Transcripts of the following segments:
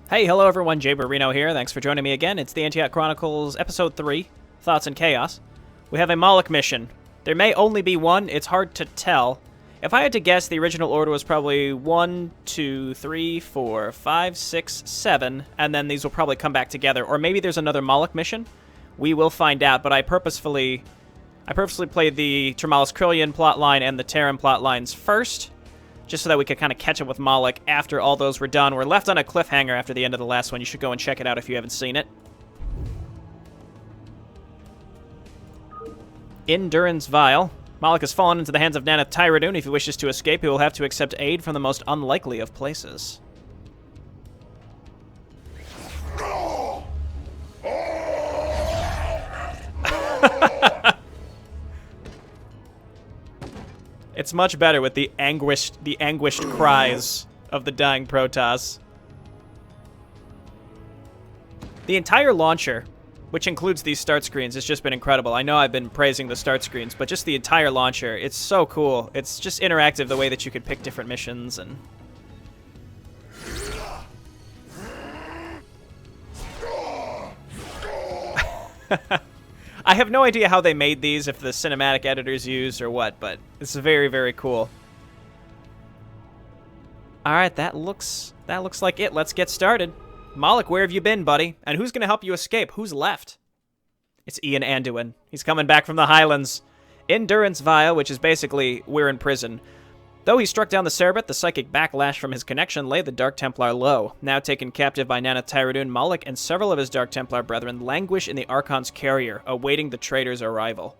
Hey, hello everyone, Jayborino here. Thanks for joining me again. It's the Antioch Chronicles, Episode 3, Thoughts and Chaos. We have a Moloch mission. There may only be one, it's hard to tell. If I had to guess, the original order was probably 1, 2, 3, 4, 5, 6, 7, and then these will probably come back together. Or maybe there's another Moloch mission. We will find out, but I purposefully played the Turmalis Krillian plotline and the Terran plotlines first, just so that we could kind of catch up with Moloch after all those were done. We're left on a cliffhanger after the end of the last one. You should go and check it out if you haven't seen it. In Durance Vial, Moloch has fallen into the hands of Nanath Tyradun. If he wishes to escape, he will have to accept aid from the most unlikely of places. It's much better with the anguished cries of the dying Protoss. The entire launcher, which includes these start screens, has just been incredible. I know I've been praising the start screens, but just the entire launcher, it's so cool. It's just interactive the way that you could pick different missions and... I have no idea how they made these, if the cinematic editors used or what, but it's very, very cool. Alright, that looks like it. Let's get started. Moloch, where have you been, buddy? And who's going to help you escape? Who's left? It's Ian Anduin. He's coming back from the Highlands. In Durance Vial, which is basically, we're in prison. Though he struck down the Cerebit, the psychic backlash from his connection laid the Dark Templar low. Now taken captive by Nanath Tyradun, Moloch and several of his Dark Templar brethren languish in the Archon's carrier, awaiting the traitor's arrival.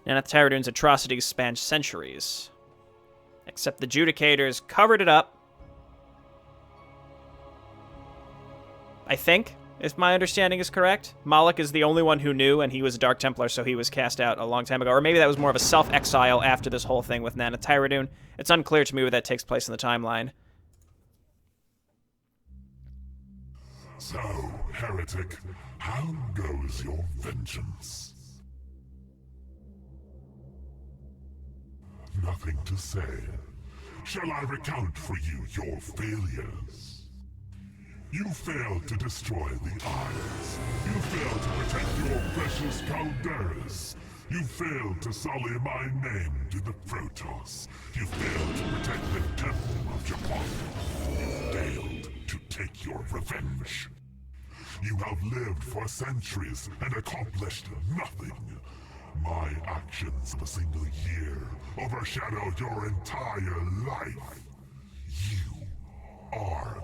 Nanath Tyradun's atrocities spanned centuries. Except the Judicators covered it up. I think, if my understanding is correct. Moloch is the only one who knew, and he was a Dark Templar, so he was cast out a long time ago. Or maybe that was more of a self-exile after this whole thing with Nanath Tyradun. It's unclear to me where that takes place in the timeline. So, heretic, how goes your vengeance? Nothing to say. Shall I recount for you your failures? You failed to destroy the Isles. You failed to protect your precious Calderas. You failed to sully my name to the Protoss. You failed to protect the Temple of Japan. You failed to take your revenge. You have lived for centuries and accomplished nothing. My actions of a single year overshadowed your entire life. You are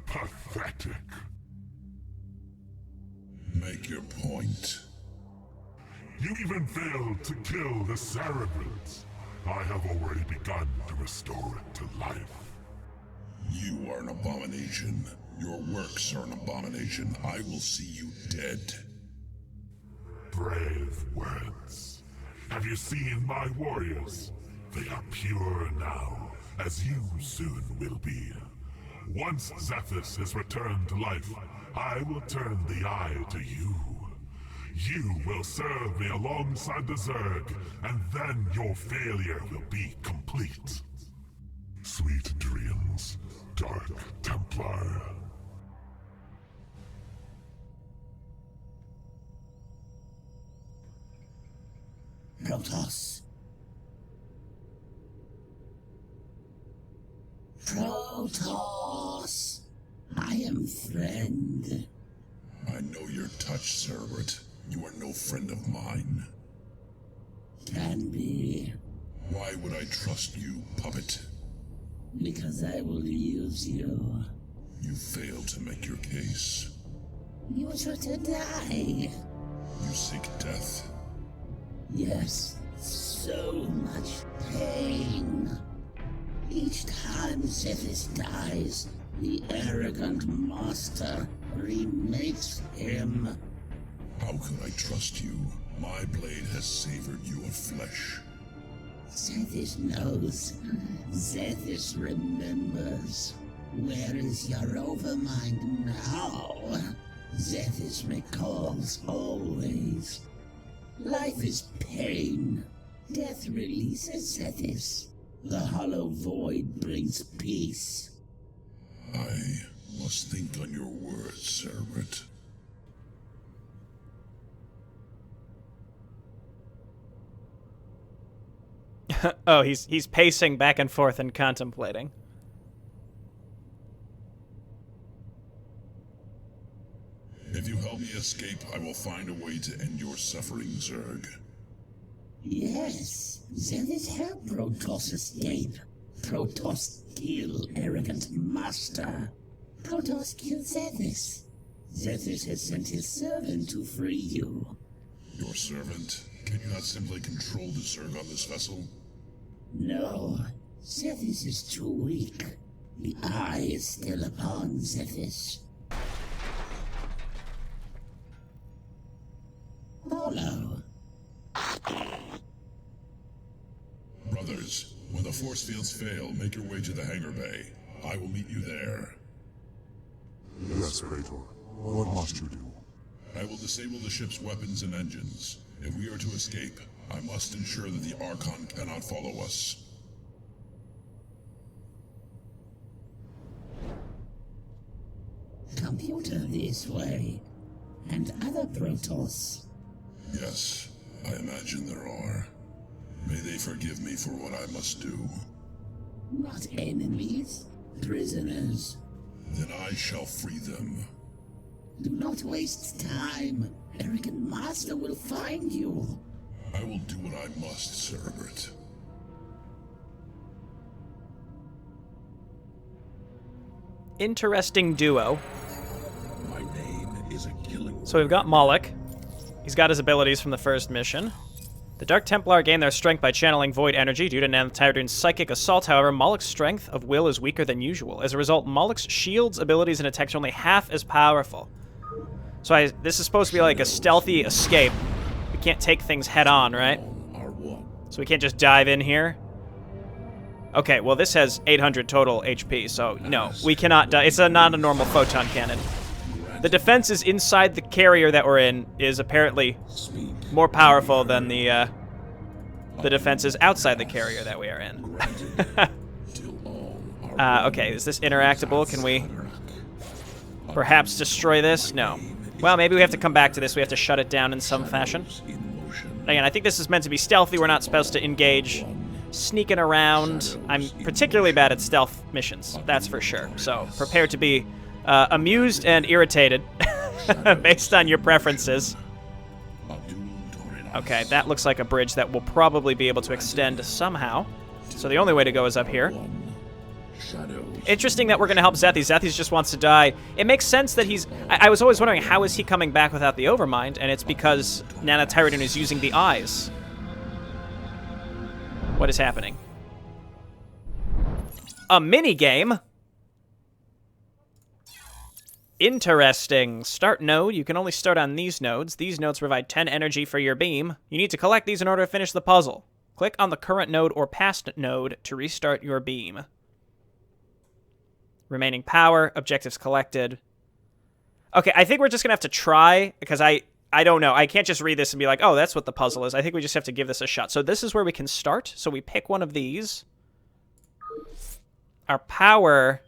pathetic. Make your point. You even failed to kill the Cerebrate. I have already begun to restore it to life. You are an abomination. Your works are an abomination. I will see you dead. Brave words. Have you seen my warriors? They are pure now, as you soon will be. Once Zethus is returned to life, I will turn the eye to you. You will serve me alongside the Zerg, and then your failure will be complete. Sweet dreams, Dark Templar. Protoss. Protoss. I am friend. I know your touch, Cerebrit. You are no friend of mine. Can be. Why would I trust you, puppet? Because I will use you. You failed to make your case. You are to die. You seek death. Yes, so much pain. Each time Zethus dies, the arrogant master remakes him. How could I trust you? My blade has savored you of flesh. Zethus knows. Zethus remembers. Where is your overmind now? Zethus recalls always. Life is pain. Death releases Zethus. The hollow void brings peace. I Must think on your words, Cerberus. Oh, he's pacing back and forth and contemplating. If you help me escape, I will find a way to end your suffering, Zerg. Yes, Zethys help Protoss escape. Protoss kill arrogant master. Protoss kill Zethys. Zethys has sent his servant to free you. Your servant? Can you not simply control the Zerg on this vessel? No, Zethys is too weak. The eye is still upon Zethys. Follow. Brothers, when the force fields fail, make your way to the hangar bay. I will meet you there. Yes, Praetor. What must you do? I will disable the ship's weapons and engines. If we are to escape, I must ensure that the Archon cannot follow us. Computer this way. And other Protoss. Yes, I imagine there are. May they forgive me for what I must do. Not enemies, prisoners. Then I shall free them. Do not waste time. Arrogant Master will find you. I will do what I must, Cerberus. Interesting duo. My name is a killing. So we've got Moloch. He's got his abilities from the first mission. The Dark Templar gain their strength by channeling void energy due to Nanotyrdune's psychic assault. However, Moloch's strength of will is weaker than usual. As a result, Moloch's shields, abilities, and attacks are only half as powerful. So this is supposed to be like a stealthy escape. We can't take things head on, right? So we can't just dive in here. Okay, well this has 800 total HP, so no, we cannot die. It's not a normal photon cannon. The defenses inside the carrier that we're in is apparently more powerful than the defenses outside the carrier that we are in. Okay, is this interactable? Can we perhaps destroy this? No. Well, maybe we have to come back to this. We have to shut it down in some fashion. Again, I think this is meant to be stealthy. We're not supposed to engage sneaking around. I'm particularly bad at stealth missions, that's for sure. So prepare to be amused and irritated based on your preferences. Okay, that looks like a bridge that will probably be able to extend somehow. So the only way to go is up here. Interesting that we're going to help Zethys. Zethys just wants to die. It makes sense that he's... I was always wondering, how is he coming back without the Overmind? And it's because Nanotyrudin is using the eyes. What is happening? A minigame? Interesting. Start node. You can only start on these nodes. These nodes provide 10 energy for your beam. You need to collect these in order to finish the puzzle. Click on the current node or past node to restart your beam. Remaining power, objectives collected. Okay, I think we're just going to have to try, because I don't know. I can't just read this and be like, oh, that's what the puzzle is. I think we just have to give this a shot. So this is where we can start. So we pick one of these. Our power...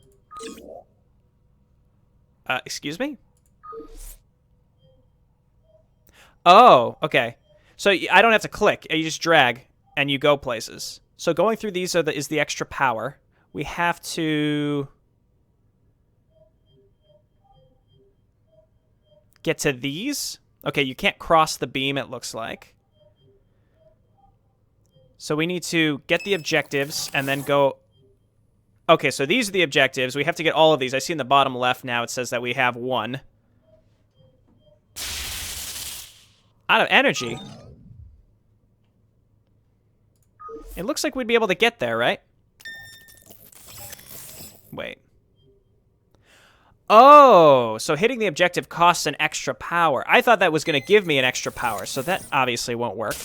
excuse me? Oh, okay. So I don't have to click. You just drag, and you go places. So going through these is the extra power. We have to... get to these. Okay, you can't cross the beam, it looks like. So we need to get the objectives and then go... Okay, so these are the objectives. We have to get all of these. I see in the bottom left now it says that we have one. Out of energy. It looks like we'd be able to get there, right? Wait. Oh, so hitting the objective costs an extra power. I thought that was going to give me an extra power, so that obviously won't work.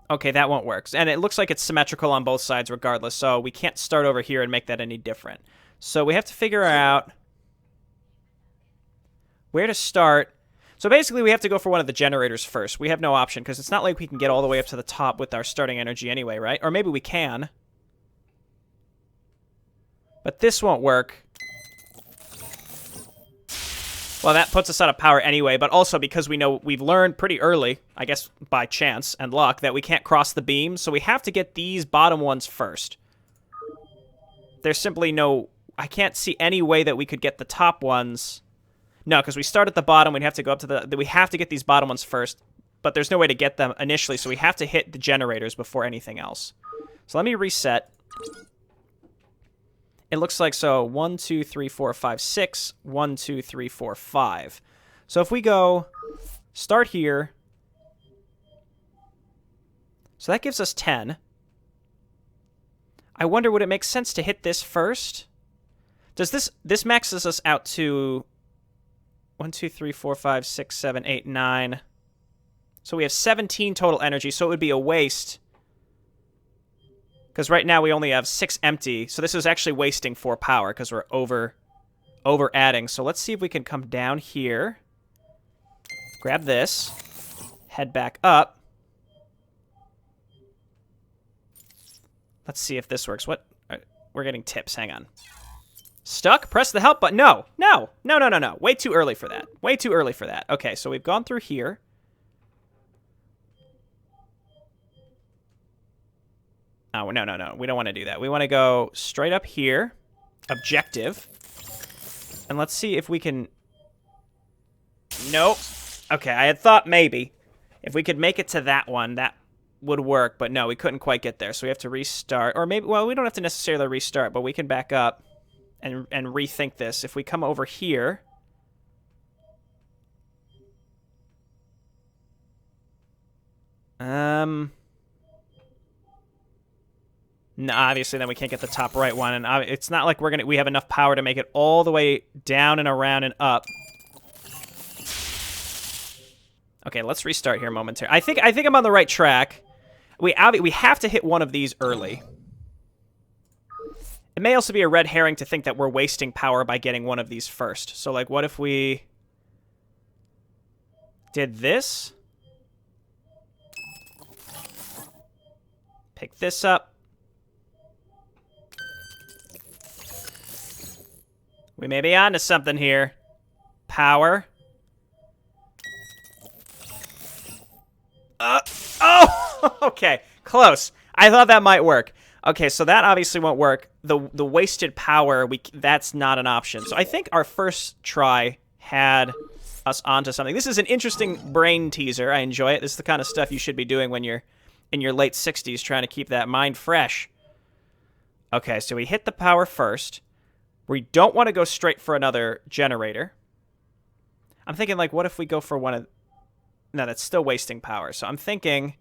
Okay, that won't work. And it looks like it's symmetrical on both sides regardless, so we can't start over here and make that any different. So we have to figure out where to start. So basically we have to go for one of the generators first. We have no option, because it's not like we can get all the way up to the top with our starting energy anyway, right? Or maybe we can. But this won't work. Well, that puts us out of power anyway, but also because we know we've learned pretty early, I guess by chance and luck, that we can't cross the beam, so we have to get these bottom ones first. There's simply no... I can't see any way that we could get the top ones. No, because we start at the bottom, we'd have to go up to the... We have to get these bottom ones first, but there's no way to get them initially, so we have to hit the generators before anything else. So let me reset. It looks like, so 1, 2, 3, 4, 5, 6. 1, 2, 3, 4, 5. So if we go start here, so that gives us 10. I wonder, would it make sense to hit this first? Does this maxes us out to 1, 2, 3, 4, 5, 6, 7, 8, 9. So we have 17 total energy, so it would be a waste. Because right now we only have 6 empty, so this is actually wasting 4 power because we're over adding. So let's see if we can come down here. Grab this. Head back up. Let's see if this works. What? We're getting tips. Hang on. Stuck? Press the help button. No. No. No, no, no, no. Way too early for that. Way too early for that. Okay, so we've gone through here. Oh, no, no, no. We don't want to do that. We want to go straight up here. Objective. And let's see if we can... Nope. Okay, I had thought maybe. If we could make it to that one, that would work. But no, we couldn't quite get there. So we have to restart. Or maybe... Well, we don't have to necessarily restart, but we can back up and rethink this. If we come over here... No, obviously then we can't get the top right one, and it's not like we have enough power to make it all the way down and around and up. Okay, let's restart here momentarily. I think I'm on the right track. We have to hit one of these early. It may also be a red herring to think that we're wasting power by getting one of these first. So, like, what if we did this? Pick this up. We may be onto something here. Power. Oh! Okay, close. I thought that might work. Okay, so that obviously won't work. The wasted power, that's not an option. So I think our first try had us onto something. This is an interesting brain teaser. I enjoy it. This is the kind of stuff you should be doing when you're in your late 60s, trying to keep that mind fresh. Okay, so we hit the power first. We don't want to go straight for another generator. I'm thinking, like, what if we go for one of... No, that's still wasting power. So I'm thinking...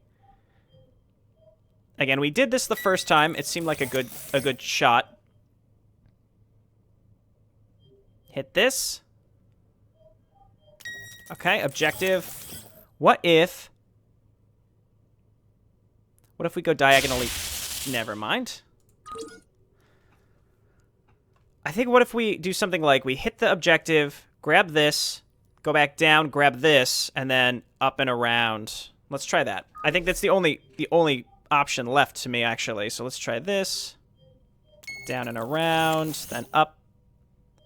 Again, we did this the first time. It seemed like a good shot. Hit this. Okay, objective. What if we go diagonally? Never mind. I think what if we do something like we hit the objective, grab this, go back down, grab this, and then up and around. Let's try that. I think that's the only option left to me, actually. So let's try this. Down and around, then up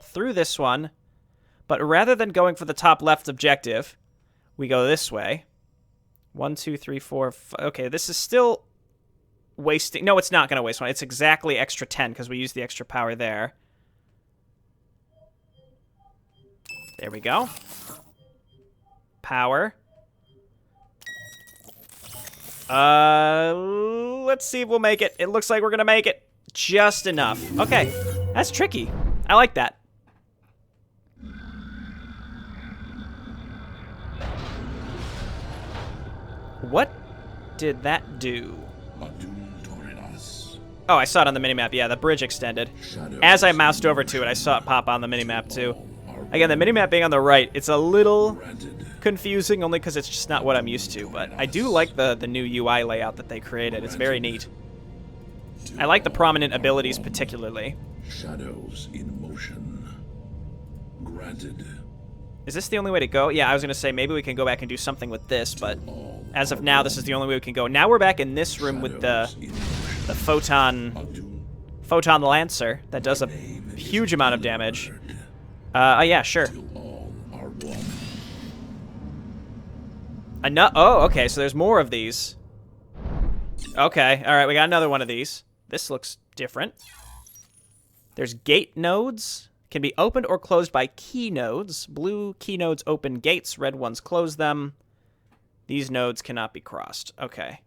through this one. But rather than going for the top left objective, we go this way. 1, 2, 3, 4, 5. Okay, this is still wasting. No, it's not going to waste one. It's exactly extra 10 because we used the extra power there. There we go. Power. Let's see if we'll make it. It looks like we're gonna make it. Just enough. Okay. That's tricky. I like that. What did that do? Oh, I saw it on the minimap. Yeah, the bridge extended. As I moused over to it, I saw it pop on the minimap too. Again, the minimap being on the right, it's a little confusing only because it's just not what I'm used to, but I do like the new UI layout that they created. It's very neat. I like the prominent abilities particularly. Shadows in motion. Granted. Is this the only way to go? Yeah, I was going to say maybe we can go back and do something with this, but as of now, this is the only way we can go. Now we're back in this room with the photon Photon Lancer that does a huge amount of damage. Oh, yeah, sure. Oh, okay, so there's more of these. Okay, alright, we got another one of these. This looks different. There's gate nodes. Can be opened or closed by key nodes. Blue key nodes open gates, red ones close them. These nodes cannot be crossed. Okay.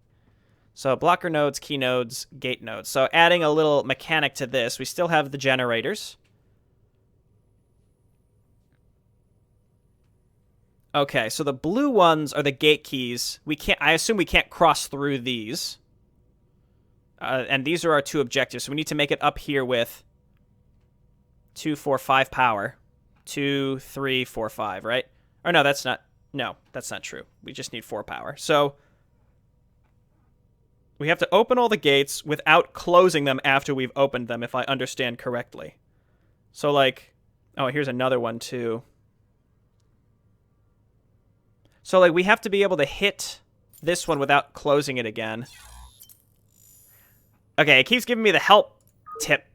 So blocker nodes, key nodes, gate nodes. So adding a little mechanic to this, we still have the generators. Okay, so the blue ones are the gate keys. I assume we can't cross through these. And these are our 2 objectives. So we need to make it up here with 2, 4, 5 power. 2, 3, 4, 5, right? Or no, that's not true. We just need 4 power. So we have to open all the gates without closing them after we've opened them, if I understand correctly. So like, oh, here's another one too. So like we have to be able to hit this one without closing it again. Okay, it keeps giving me the help tip.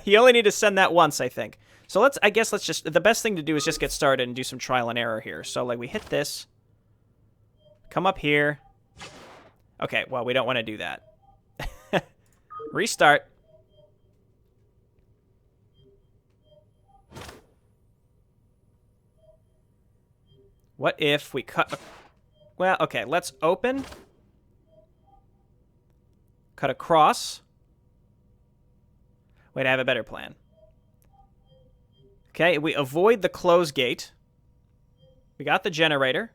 You only need to send that once, I think. So the best thing to do is just get started and do some trial and error here. So like we hit this. Come up here. Okay, well, we don't want to do that. Restart. What if we cut... Well, okay, let's open. Cut across. Wait, I have a better plan. Okay, we avoid the close gate. We got the generator.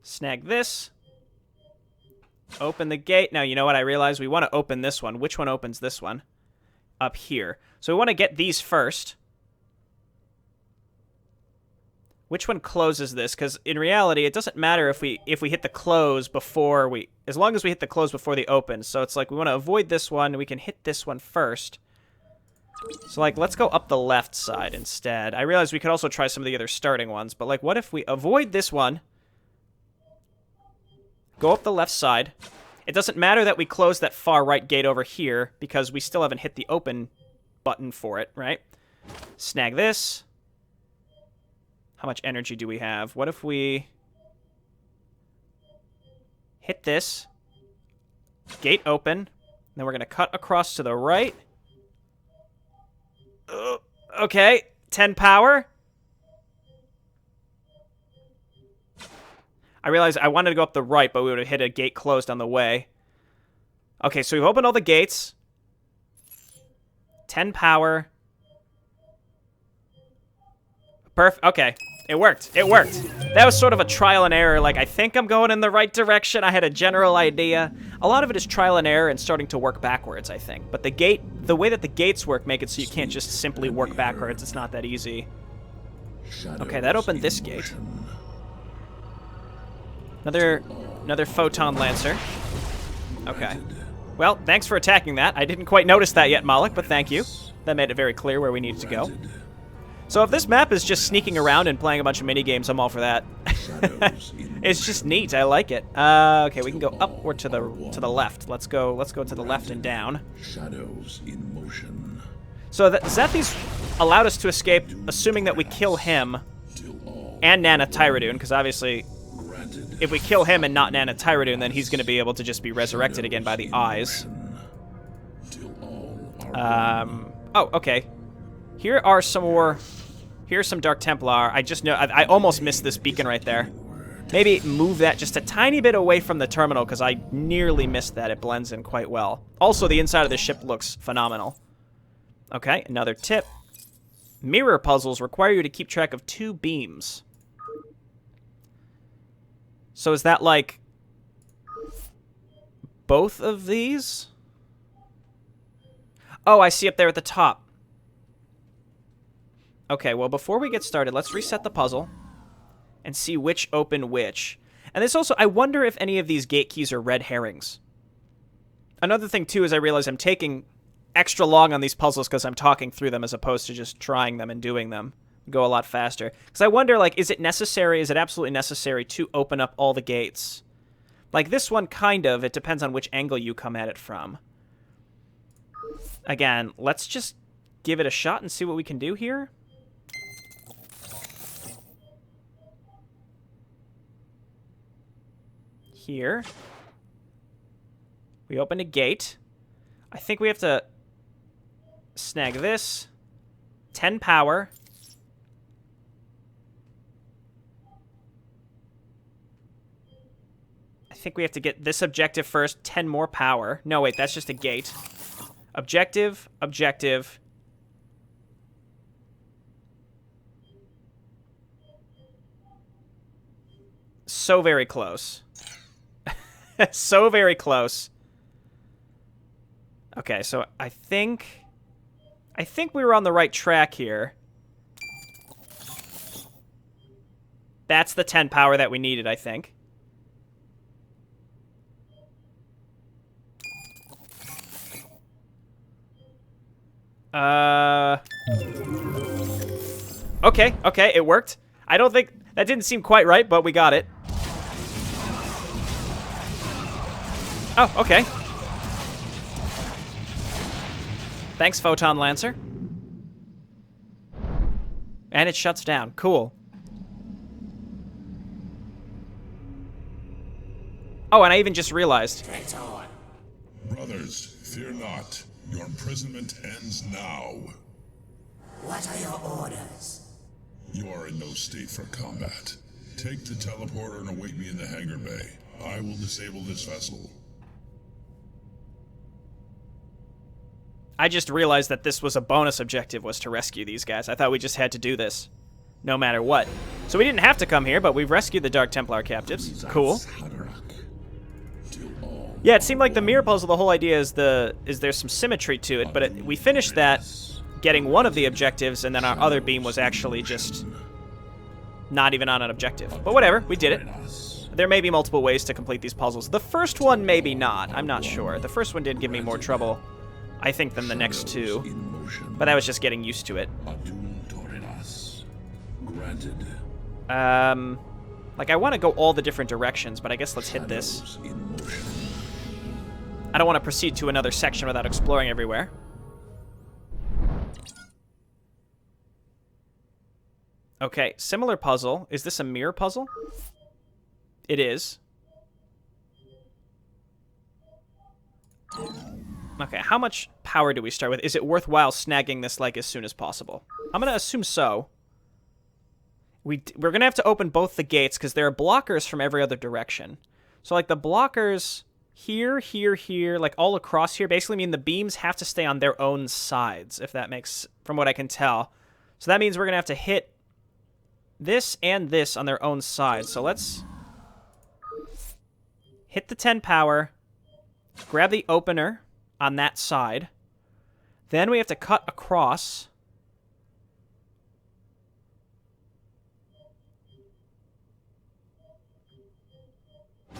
Snag this. Open the gate. Now, you know what? I realize we want to open this one. Which one opens this one? Up here. So we want to get these first. Which one closes this? Because in reality, it doesn't matter if we hit the close before we... As long as we hit the close before the open. So it's like we want to avoid this one. We can hit this one first. So like, let's go up the left side instead. I realize we could also try some of the other starting ones. But like, what if we avoid this one? Go up the left side. It doesn't matter that we close that far right gate over here because we still haven't hit the open button for it, right? Snag this. How much energy do we have? What if we hit this, gate open, then we're going to cut across to the right. Okay, 10 power. I realized I wanted to go up the right, but we would have hit a gate closed on the way. Okay, so we've opened all the gates. 10 power. Perfect. Okay. It worked. It worked. That was sort of a trial and error. Like, I think I'm going in the right direction. I had a general idea. A lot of it is trial and error and starting to work backwards, I think. But the way that the gates work make it so you can't just simply work backwards. It's not that easy. Okay, that opened this gate. Another Photon Lancer. Okay. Well, thanks for attacking that. I didn't quite notice that yet, Moloch, but thank you. That made it very clear where we needed to go. So if this map is just sneaking around and playing a bunch of mini-games, I'm all for that. It's just neat. I like it. Okay, we can go up or to the left. Let's go to the left and down. Shadows in motion. So Zethys allowed us to escape, assuming that we kill him and Nana Tyradune, because obviously if we kill him and not Nana Tyradune, then he's going to be able to just be resurrected again by the eyes. Oh, okay. Here are some more... Here's some Dark Templar. I just know... I almost missed this beacon right there. Maybe move that just a tiny bit away from the terminal, because I nearly missed that. It blends in quite well. Also, the inside of the ship looks phenomenal. Okay, another tip. Mirror puzzles require you to keep track of 2 beams. So is that like... both of these? Oh, I see up there at the top. Okay, well, before we get started, let's reset the puzzle and see which open which. And this also, I wonder if any of these gate keys are red herrings. Another thing, too, is I realize I'm taking extra long on these puzzles because I'm talking through them as opposed to just trying them and doing them. Go a lot faster. Because I wonder, like, is it necessary, is it absolutely necessary to open up all the gates Like this one, kind of. It depends on which angle you come at it from. Again, let's just give it a shot and see what we can do here. Here. We open a gate. I think we have to snag this. 10 power. I think we have to get this objective first. 10 more power. No, wait, that's just a gate. Objective, objective. So very close. So very close. Okay, so I think we were on the right track here. That's the 10 power that we needed, I think. Okay, okay, it worked. I don't think... That didn't seem quite right, but we got it. Oh, okay. Thanks, Photon Lancer. And it shuts down. Cool. Oh, and I even just realized. Brothers, fear not. Your imprisonment ends now. What are your orders? You are in no state for combat. Take the teleporter and await me in the hangar bay. I will disable this vessel. I just realized that this was a bonus objective, was to rescue these guys. I thought we just had to do this, no matter what. So we didn't have to come here, but we've rescued the Dark Templar captives. Cool. Yeah, it seemed like the mirror puzzle, the whole idea is there's some symmetry to it, but we finished that getting one of the objectives, and then our other beam was actually just not even on an objective. But whatever, we did it. There may be multiple ways to complete these puzzles. The first one, maybe not. I'm not sure. The first one did give me more trouble, I think, than the next two. But I was just getting used to it. Like, I want to go all the different directions, but I guess let's hit this. I don't want to proceed to another section without exploring everywhere. Okay, similar puzzle. Is this a mirror puzzle? It is. Okay, how much power do we start with? Is it worthwhile snagging this, like, as soon as possible? I'm going to assume so. We're going to have to open both the gates, because there are blockers from every other direction. So, like, the blockers here, here, here, like, all across here, basically mean the beams have to stay on their own sides, if that makes... from what I can tell. So that means we're going to have to hit this and this on their own sides. So let's hit the 10 power, grab the opener on that side. Then we have to cut across.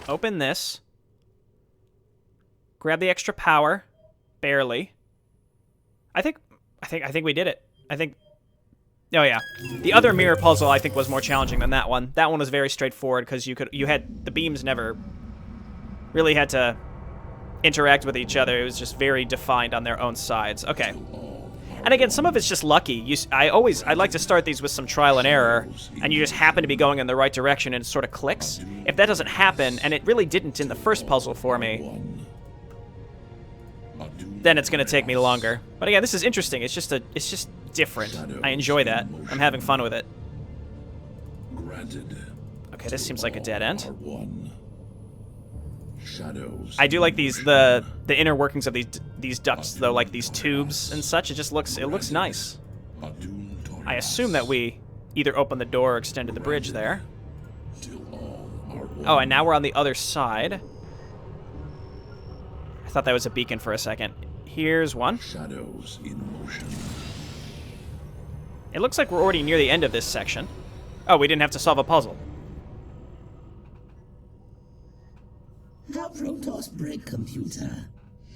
Open this. Grab the extra power. Barely. I think we did it. Oh yeah. The other mirror puzzle I think was more challenging than that one. That one was very straightforward because you had the beams never really had to interact with each other. It was just very defined on their own sides. Okay. And again, some of it's just lucky. I like to start these with some trial and error, and you just happen to be going in the right direction and it sort of clicks. If that doesn't happen, and it really didn't in the first puzzle for me, then it's going to take me longer. But again, this is interesting. It's just different. I enjoy that. I'm having fun with it. Okay, this seems like a dead end. I do like the inner workings of these ducts, though, like these tubes and such. It looks nice. I assume that we either opened the door or extended the bridge there. Oh, and now we're on the other side. I thought that was a beacon for a second. Here's one. Shadows in motion. It looks like we're already near the end of this section. Oh, we didn't have to solve a puzzle. How Protoss break computer?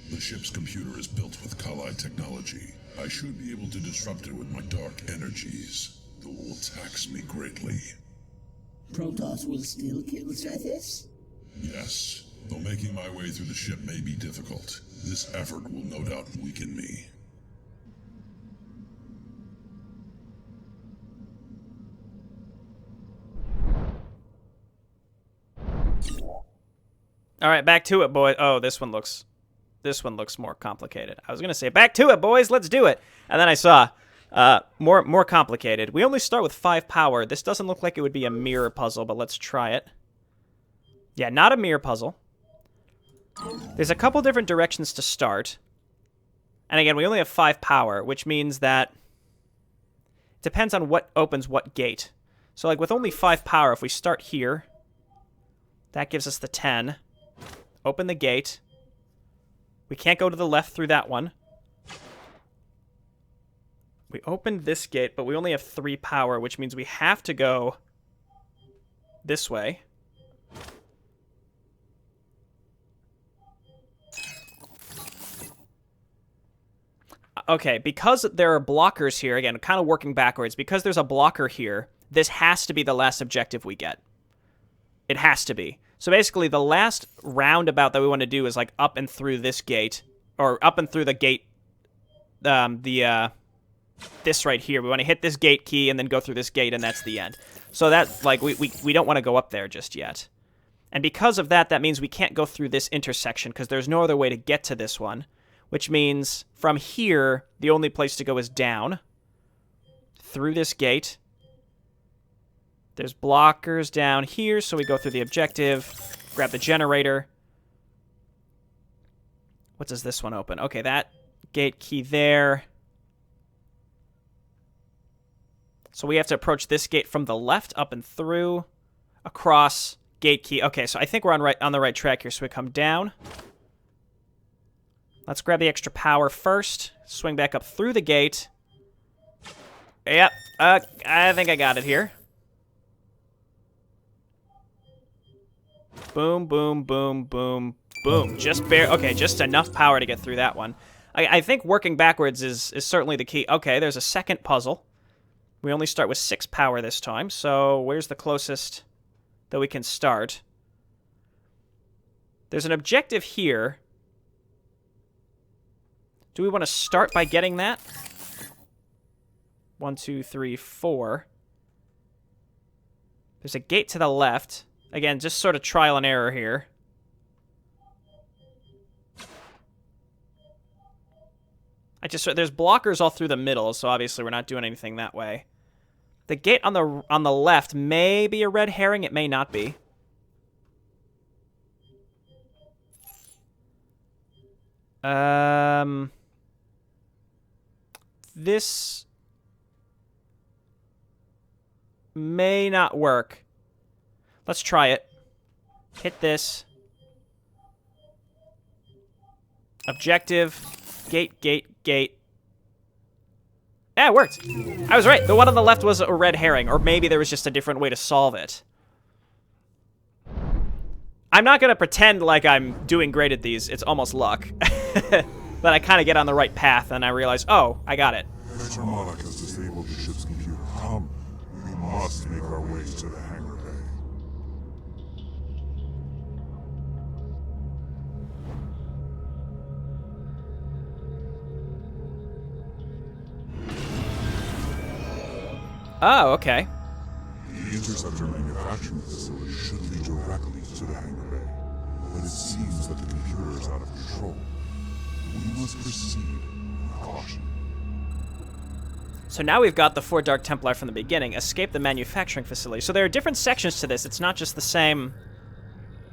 The ship's computer is built with Kali technology. I should be able to disrupt it with my dark energies. It will tax me greatly. Protoss will still kill Zethys? Yes, though making my way through the ship may be difficult, this effort will no doubt weaken me. All right, back to it, boy. Oh, this one looks more complicated. I was gonna say back to it, boys. Let's do it. And then I saw more complicated. We only start with 5 power. This doesn't look like it would be a mirror puzzle, but let's try it. Yeah, not a mirror puzzle. There's a couple different directions to start. And again, we only have 5 power, which means that it depends on what opens what gate. So like with only 5 power, if we start here, that gives us the 10. Open the gate. We can't go to the left through that one. We opened this gate, but we only have 3 power, which means we have to go this way. Okay, because there are blockers here, again, kind of working backwards, because there's a blocker here, this has to be the last objective we get. It has to be. So basically, the last roundabout that we want to do is like up and through this gate, or up and through the gate, this right here. We want to hit this gate key and then go through this gate, and that's the end. So that, like, we don't want to go up there just yet. And because of that, that means we can't go through this intersection, because there's no other way to get to this one, which means from here, the only place to go is down, through this gate. There's blockers down here, so we go through the objective, grab the generator. What does this one open? Okay, that gate key there. So we have to approach this gate from the left, up and through, across, gate key. Okay, so I think we're on the right track here. So we come down. Let's grab the extra power first. Swing back up through the gate. Yep, I think I got it here. Boom, boom, boom, boom, boom. Okay, just enough power to get through that one. I think working backwards is certainly the key. Okay, there's a second puzzle. We only start with 6 power this time, so where's the closest that we can start? There's an objective here. Do we want to start by getting that? 1, 2, 3, 4. There's a gate to the left. Again, just sort of trial and error here. There's blockers all through the middle, so obviously we're not doing anything that way. The gate on the left may be a red herring, it may not be. This may not work. Let's try it. Hit this. Objective. Gate, gate, gate. Yeah, it worked. I was right. The one on the left was a red herring, or maybe there was just a different way to solve it. I'm not going to pretend like I'm doing great at these. It's almost luck. But I kind of get on the right path, and I realize, oh, I got it. Turmalis has disabled the ship's computer. Come, we must make our way to the hangar bay. Oh, okay. The interceptor manufacturing facility should lead directly to the hangar bay, but it seems that the computer is out of control. We must proceed with caution. So now we've got the 4 Dark Templar from the beginning, escape the manufacturing facility. So there are different sections to this. It's not just the same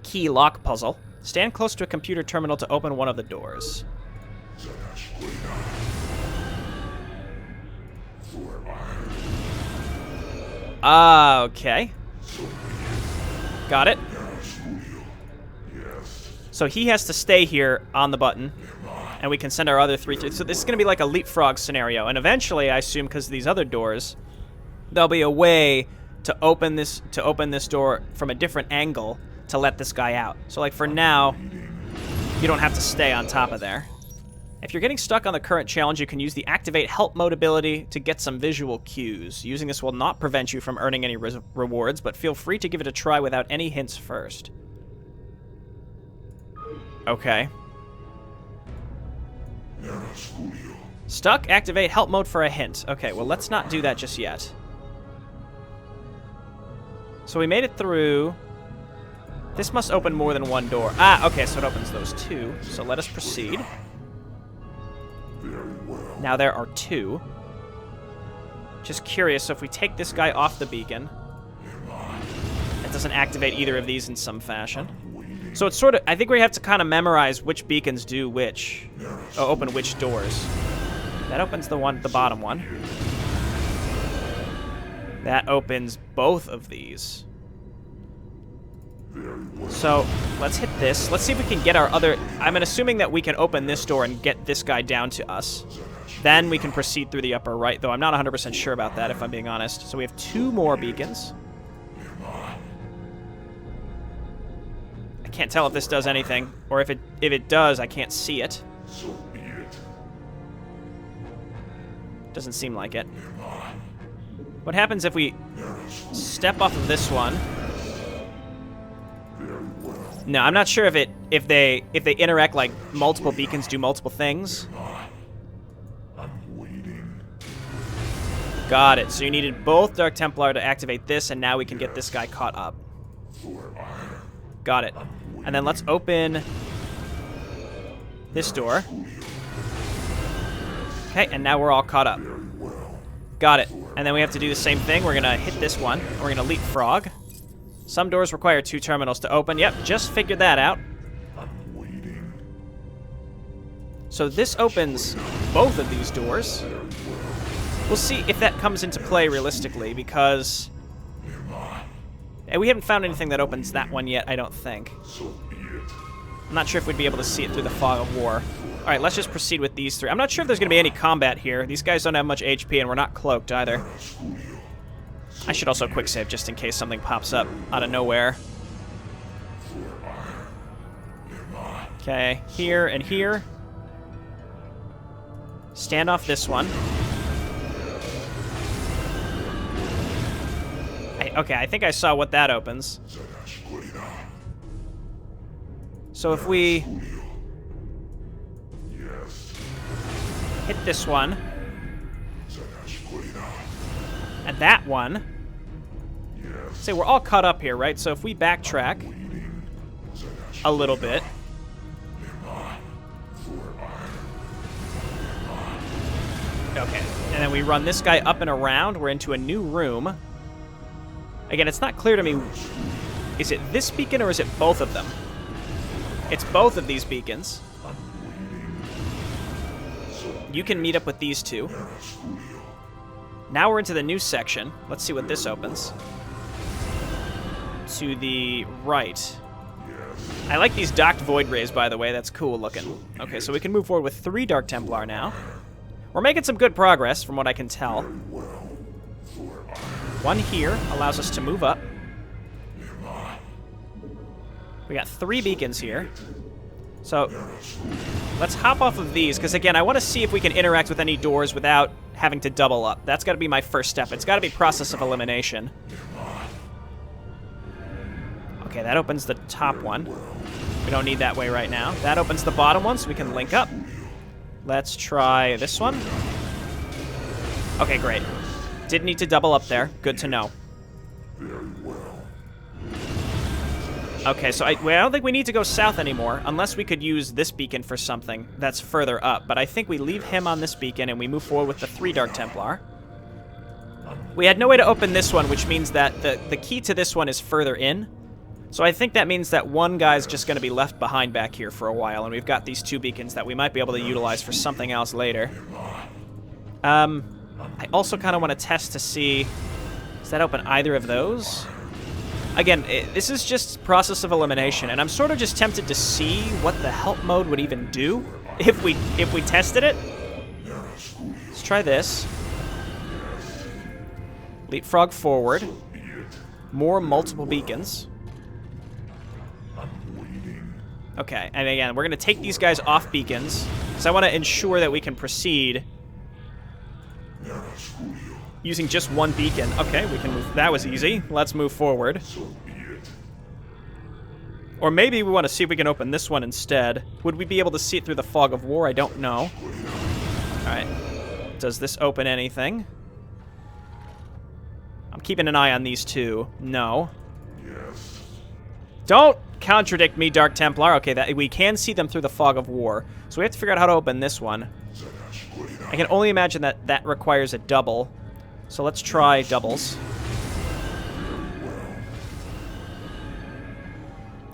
key lock puzzle. Stand close to a computer terminal to open one of the doors. Okay. Got it. So he has to stay here on the button, and we can send our other 3 through. So this is going to be like a leapfrog scenario, and eventually, I assume, because of these other doors, there'll be a way to open this door from a different angle to let this guy out. So like for now, you don't have to stay on top of there. If you're getting stuck on the current challenge, you can use the Activate Help Mode ability to get some visual cues. Using this will not prevent you from earning any rewards, but feel free to give it a try without any hints first. Okay. Stuck? Activate help mode for a hint. Okay, well, let's not do that just yet. So we made it through. This must open more than one door. Ah, okay, so it opens those two. So let us proceed. Now there are two. Just curious, so if we take this guy off the beacon, it doesn't activate either of these in some fashion. So it's sort of, I think we have to kind of memorize which beacons do which, open which doors. That opens the bottom one. That opens both of these. So let's hit this. Let's see if we can get our other, I'm assuming that we can open this door and get this guy down to us. Then we can proceed through the upper right, though I'm not 100% sure about that, if I'm being honest. So we have two more beacons. I can't tell if this does anything, or if it does, I can't see it. Doesn't seem like it. What happens if we step off of this one? No, I'm not sure if they interact like multiple beacons do multiple things. Got it. So you needed both Dark Templar to activate this, and now we can get this guy caught up. Got it. And then let's open this door. Okay, and now we're all caught up. Got it. And then we have to do the same thing. We're going to hit this one. We're going to leapfrog. Some doors require 2 terminals to open. Yep, just figured that out. So this opens both of these doors. We'll see if that comes into play realistically, because we haven't found anything that opens that one yet, I don't think. I'm not sure if we'd be able to see it through the fog of war. All right, let's just proceed with these 3. I'm not sure if there's going to be any combat here. These guys don't have much HP, and we're not cloaked either. I should also quick save just in case something pops up out of nowhere. Okay, here and here. Stand off this one. Okay, I think I saw what that opens. So if we hit this one, and that one, say we're all caught up here, right? So if we backtrack a little bit, okay, and then we run this guy up and around, we're into a new room. Again, it's not clear to me, is it this beacon or is it both of them? It's both of these beacons. You can meet up with these two. Now we're into the new section. Let's see what this opens. To the right. I like these docked void rays, by the way. That's cool looking. Okay, so we can move forward with 3 Dark Templar now. We're making some good progress, from what I can tell. One here allows us to move up. We got 3 beacons here. So let's hop off of these, because again, I want to see if we can interact with any doors without having to double up. That's got to be my first step. It's got to be process of elimination. Okay, that opens the top one. We don't need that way right now. That opens the bottom one, so we can link up. Let's try this one. Okay, great. Didn't need to double up there. Good to know. Okay, so I don't think we need to go south anymore, unless we could use this beacon for something that's further up. But I think we leave him on this beacon, and we move forward with the 3 Dark Templar. We had no way to open this one, which means that the key to this one is further in. So I think that means that one guy's just going to be left behind back here for a while, and we've got these 2 beacons that we might be able to utilize for something else later. I also kind of want to test to see, does that open either of those? Again, this is just process of elimination, and I'm sort of just tempted to see what the help mode would even do if we tested it. Let's try this. Leapfrog forward. More multiple beacons. Okay, and again, we're going to take these guys off beacons, because I want to ensure that we can proceed using just 1 beacon. Okay, we can move. That was easy. Let's move forward. Or maybe we want to see if we can open this one instead. Would we be able to see it through the fog of war? I don't know. Alright. Does this open anything? I'm keeping an eye on these two. No. Yes. Don't contradict me, Dark Templar. Okay, that we can see them through the fog of war. So we have to figure out how to open this one. I can only imagine that that requires a double. So let's try doubles.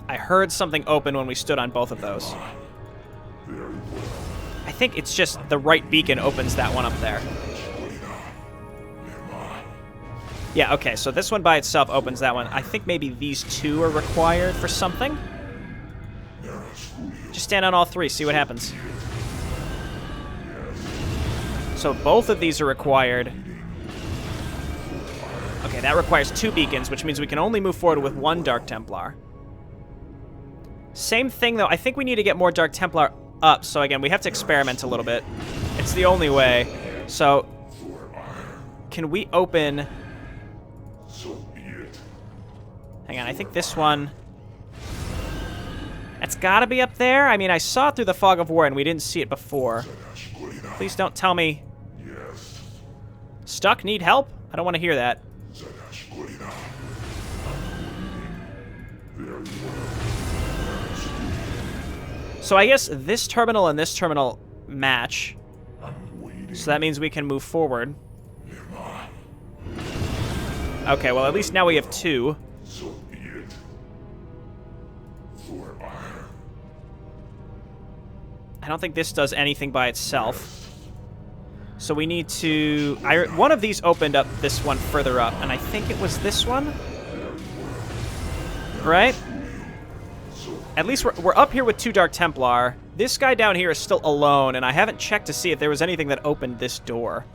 I heard something open when we stood on both of those. I think it's just the right beacon opens that one up there. Yeah, okay, so this one by itself opens that one. I think maybe these two are required for something. Just stand on all three, see what happens. So both of these are required. Okay, that requires 2 beacons, which means we can only move forward with 1 Dark Templar. Same thing, though. I think we need to get more Dark Templar up, so again, we have to experiment a little bit. It's the only way. So, can we open... Hang on, I think this one... That's gotta be up there? I mean, I saw it through the fog of war and we didn't see it before. Please don't tell me... Stuck? Need help? I don't want to hear that. So I guess this terminal and this terminal match. So that means we can move forward. Okay, well at least now we have 2. I don't think this does anything by itself. So we need to... one of these opened up this one further up, and I think it was this one? Right? At least we're up here with 2 Dark Templar. This guy down here is still alone, and I haven't checked to see if there was anything that opened this door.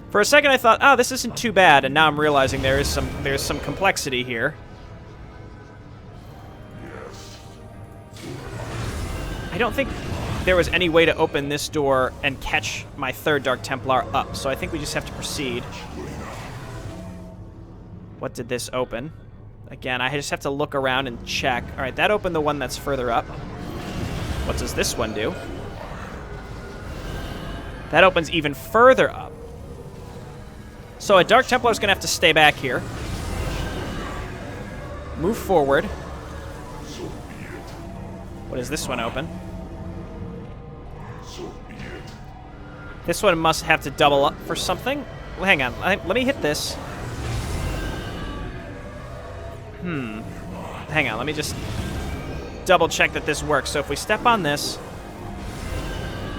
For a second I thought, oh, this isn't too bad, and now I'm realizing there's some complexity here. I don't think there was any way to open this door and catch my 3rd Dark Templar up, so I think we just have to proceed. What did this open? Again, I just have to look around and check. All right, that opened the one that's further up. What does this one do? That opens even further up. So a Dark Templar is going to have to stay back here. Move forward. What does this one open? This one must have to double up for something. Well, hang on. Let me hit this. Hang on. Let me just double check that this works. So if we step on this,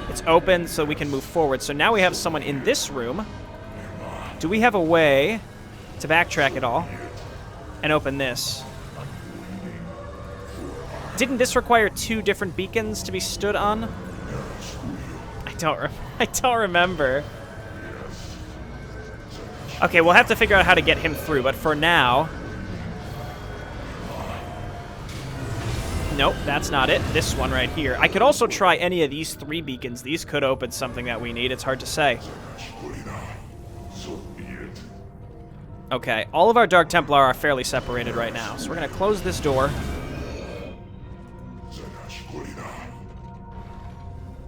it's open so we can move forward. So now we have someone in this room. Do we have a way to backtrack at all and open this? Didn't this require 2 different beacons to be stood on? I don't remember. Okay, we'll have to figure out how to get him through, but for now... Nope, that's not it. This one right here. I could also try any of these 3 beacons. These could open something that we need. It's hard to say. Okay, all of our Dark Templar are fairly separated right now, so we're going to close this door.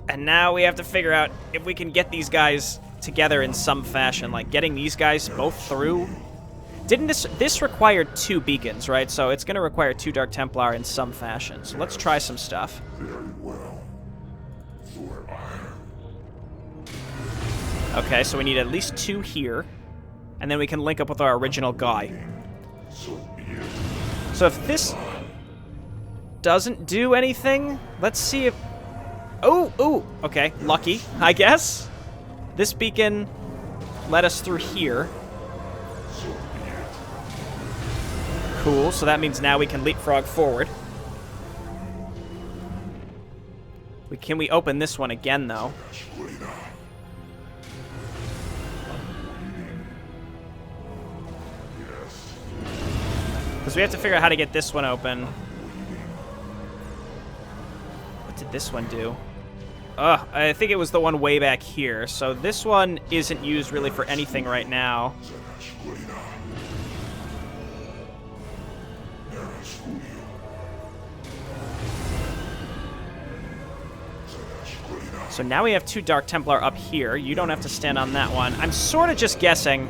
And now we have to figure out if we can get these guys together in some fashion, like getting these guys both through. Didn't this required 2 beacons, right? So it's going to require 2 Dark Templar in some fashion. So let's try some stuff. Okay, so we need at least 2 here, and then we can link up with our original guy. So if this doesn't do anything, let's see if... Oh, okay, lucky, I guess. This beacon led us through here. Cool, so that means now we can leapfrog forward. Can we open this one again, though? Because we have to figure out how to get this one open. What did this one do? I think it was the one way back here. So this one isn't used really for anything right now. So now we have 2 Dark Templar up here. You don't have to stand on that one. I'm sort of just guessing.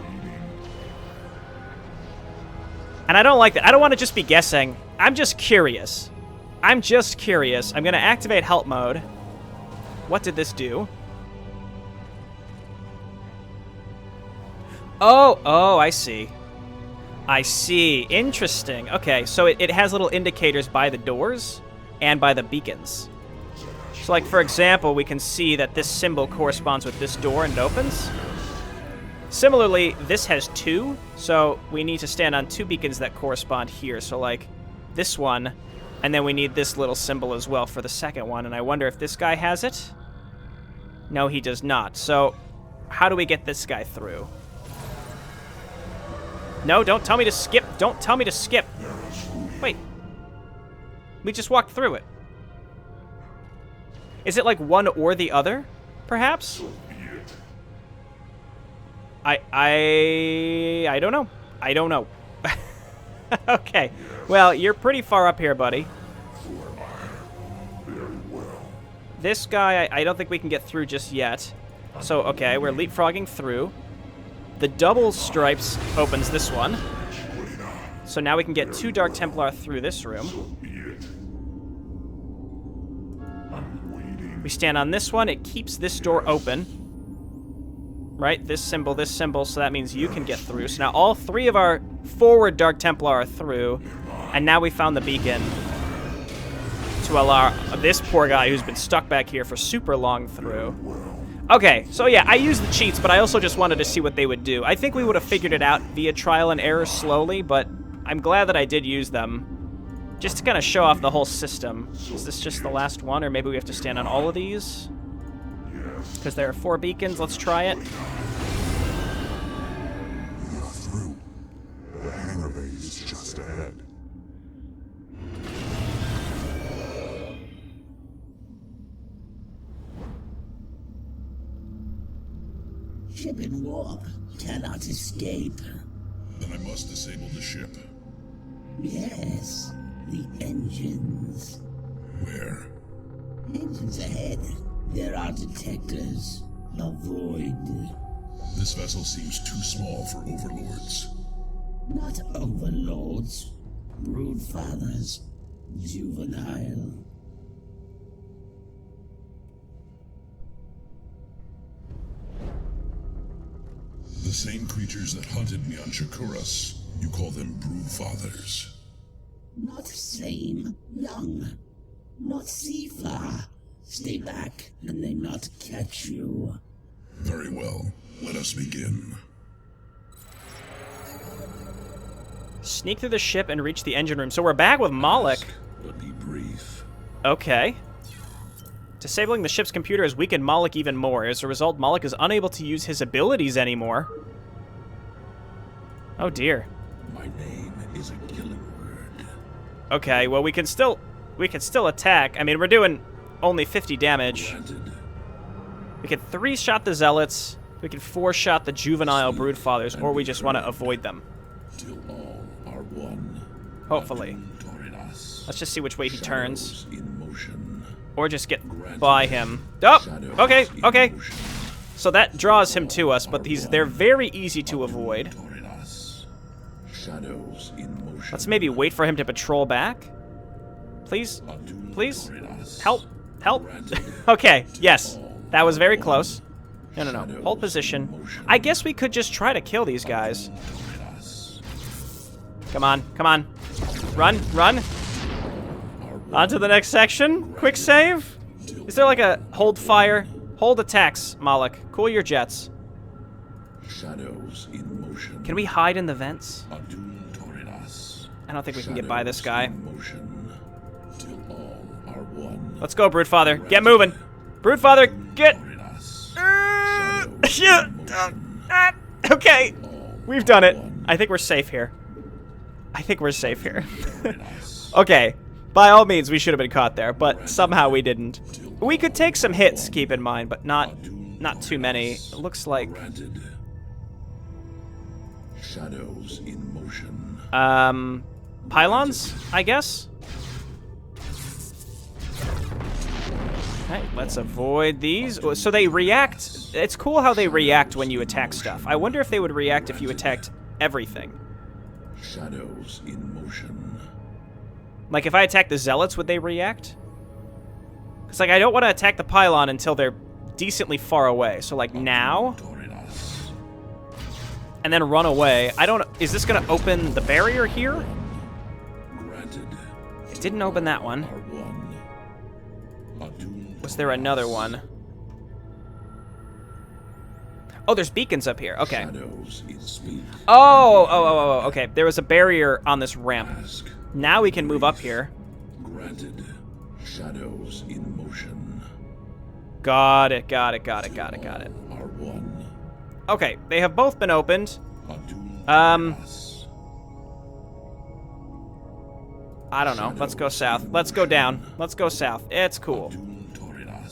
And I don't like that. I don't want to just be guessing. I'm just curious. I'm just curious. I'm going to activate help mode. What did this do? Oh, I see. I see. Interesting. Okay, so it has little indicators by the doors and by the beacons. So, like, for example, we can see that this symbol corresponds with this door and it opens. Similarly, this has 2, so we need to stand on 2 beacons that correspond here. So, like, this one, and then we need this little symbol as well for the second one, and I wonder if this guy has it? No, he does not. So, how do we get this guy through? No, don't tell me to skip. Don't tell me to skip. Wait. We just walked through it. Is it like one or the other, perhaps? I don't know. I don't know. Okay. Well, you're pretty far up here, buddy. This guy, I don't think we can get through just yet. So, okay, we're leapfrogging through. The double stripes opens this one. So now we can get 2 Dark Templar through this room. We stand on this one. It keeps this door open. Right? This symbol, so that means you can get through. So now all 3 of our forward Dark Templar are through. And now we found the beacon to allow this poor guy who's been stuck back here for super long through. Okay, so yeah, I used the cheats, but I also just wanted to see what they would do. I think we would have figured it out via trial and error slowly, but I'm glad that I did use them. Just to kind of show off the whole system. Is this just the last one, or maybe we have to stand on all of these? Because there are 4 beacons. Let's try it. You're through. The hangar bay is just ahead. Ship in warp. Cannot escape. Then I must disable the ship. Yes, the engines. Where? Engines ahead. There are detectors. Avoid. This vessel seems too small for overlords. Not overlords. Broodfathers. Juvenile. The same creatures that hunted me on Shakuras. You call them broodfathers. Not same. Young. Not Sifa. Stay back, and they not catch you. Very well. Let us begin. Sneak through the ship and reach the engine room. So we're back with Moloch. But be brief. Okay. Disabling the ship's computer has weakened Moloch even more. As a result, Moloch is unable to use his abilities anymore. Oh dear. My name is a killing word. Okay, well we can still attack. I mean, we're doing only 50 damage. Granted. We can 3-shot the zealots. We can 4-shot the juvenile broodfathers, or we just want to avoid them. Till all are one. Hopefully. Toridas. Let's just see which way he turns. In motion. Or just get by him. Oh, okay, okay. So that draws him to us, but they're very easy to avoid. Toridas. Shadows in motion. Let's maybe wait for him to patrol back. Please? Please? Help. Help. Okay, yes. That was very close. No. Hold position. I guess we could just try to kill these guys. Come on. Run. On to the next section. Quick save. Is there like a hold fire? Hold attacks, Moloch. Cool your jets. Shadows in motion. Can we hide in the vents? I don't think we can get by this guy. Till all are one. Let's go, Broodfather. Get moving. Broodfather, get... Okay. We've done it. I think we're safe here. Okay. By all means, we should have been caught there, but somehow we didn't. We could take some hits, keep in mind, but not too many. It looks like... Shadows in motion. Pylons, I guess? Alright, let's avoid these. So they react. It's cool how they react when you attack stuff. I wonder if they would react if you attacked everything. Shadows in motion. Like, if I attack the zealots, would they react? Because, like, I don't want to attack the pylon until they're decently far away. So, like, now. And then run away. I don't... Is this going to open the barrier here? Granted. It didn't open that one. Was there another one? Oh, there's beacons up here. Okay. Oh, okay. There was a barrier on this ramp. Now we can move up here. Granted. Shadows in motion. Got it. Okay, they have both been opened. I don't know. Let's go south. Let's go down. Let's go south. It's cool.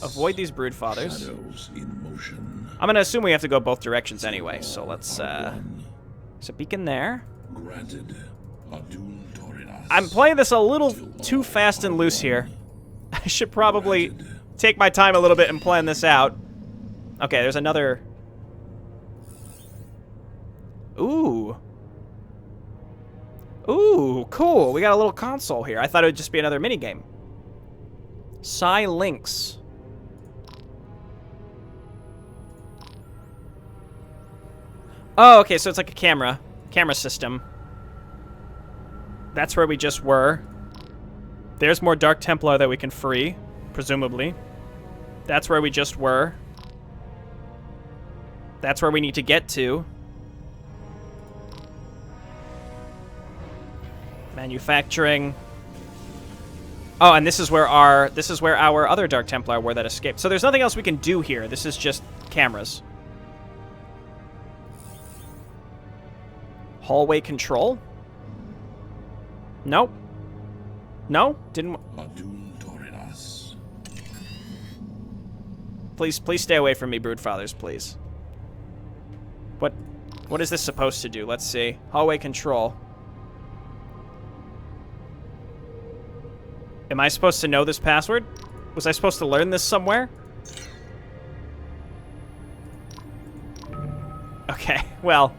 Avoid these broodfathers. I'm gonna assume we have to go both directions anyway, so let's, there's a beacon there. I'm playing this a little too fast and loose here. I should probably take my time a little bit and plan this out. Okay, there's another... Ooh. Ooh, cool. We got a little console here. I thought it would just be another minigame. Psi Links. Oh, okay, so it's like a camera system. That's where we just were. There's more Dark Templar that we can free, presumably. That's where we just were. That's where we need to get to. Manufacturing. Oh, and this is where our other Dark Templar were that escaped. So there's nothing else we can do here. This is just cameras. Hallway control? Nope. No? Didn't... Please stay away from me, Broodfathers, please. What is this supposed to do? Let's see. Hallway control. Am I supposed to know this password? Was I supposed to learn this somewhere? Okay, well...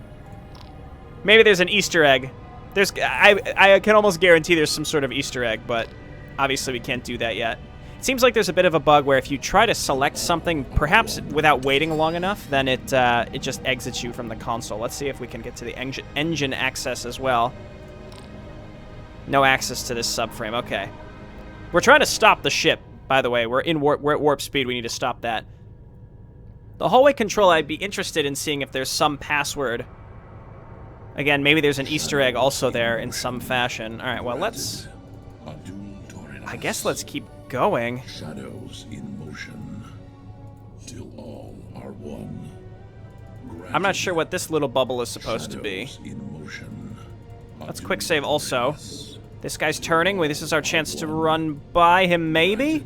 Maybe there's an Easter egg. I can almost guarantee there's some sort of Easter egg, but obviously we can't do that yet. It seems like there's a bit of a bug where if you try to select something, perhaps without waiting long enough, then it just exits you from the console. Let's see if we can get to the engine access as well. No access to this subframe. Okay. We're trying to stop the ship, by the way. We're at warp speed. We need to stop that. The hallway control, I'd be interested in seeing if there's some password. Again, maybe there's an Easter egg also there in some fashion. All right, well, let's... I guess let's keep going. Shadows in motion. Till all are one. I'm not sure what this little bubble is supposed to be. Let's quick save also. This guy's turning. Wait, this is our chance to run by him, maybe?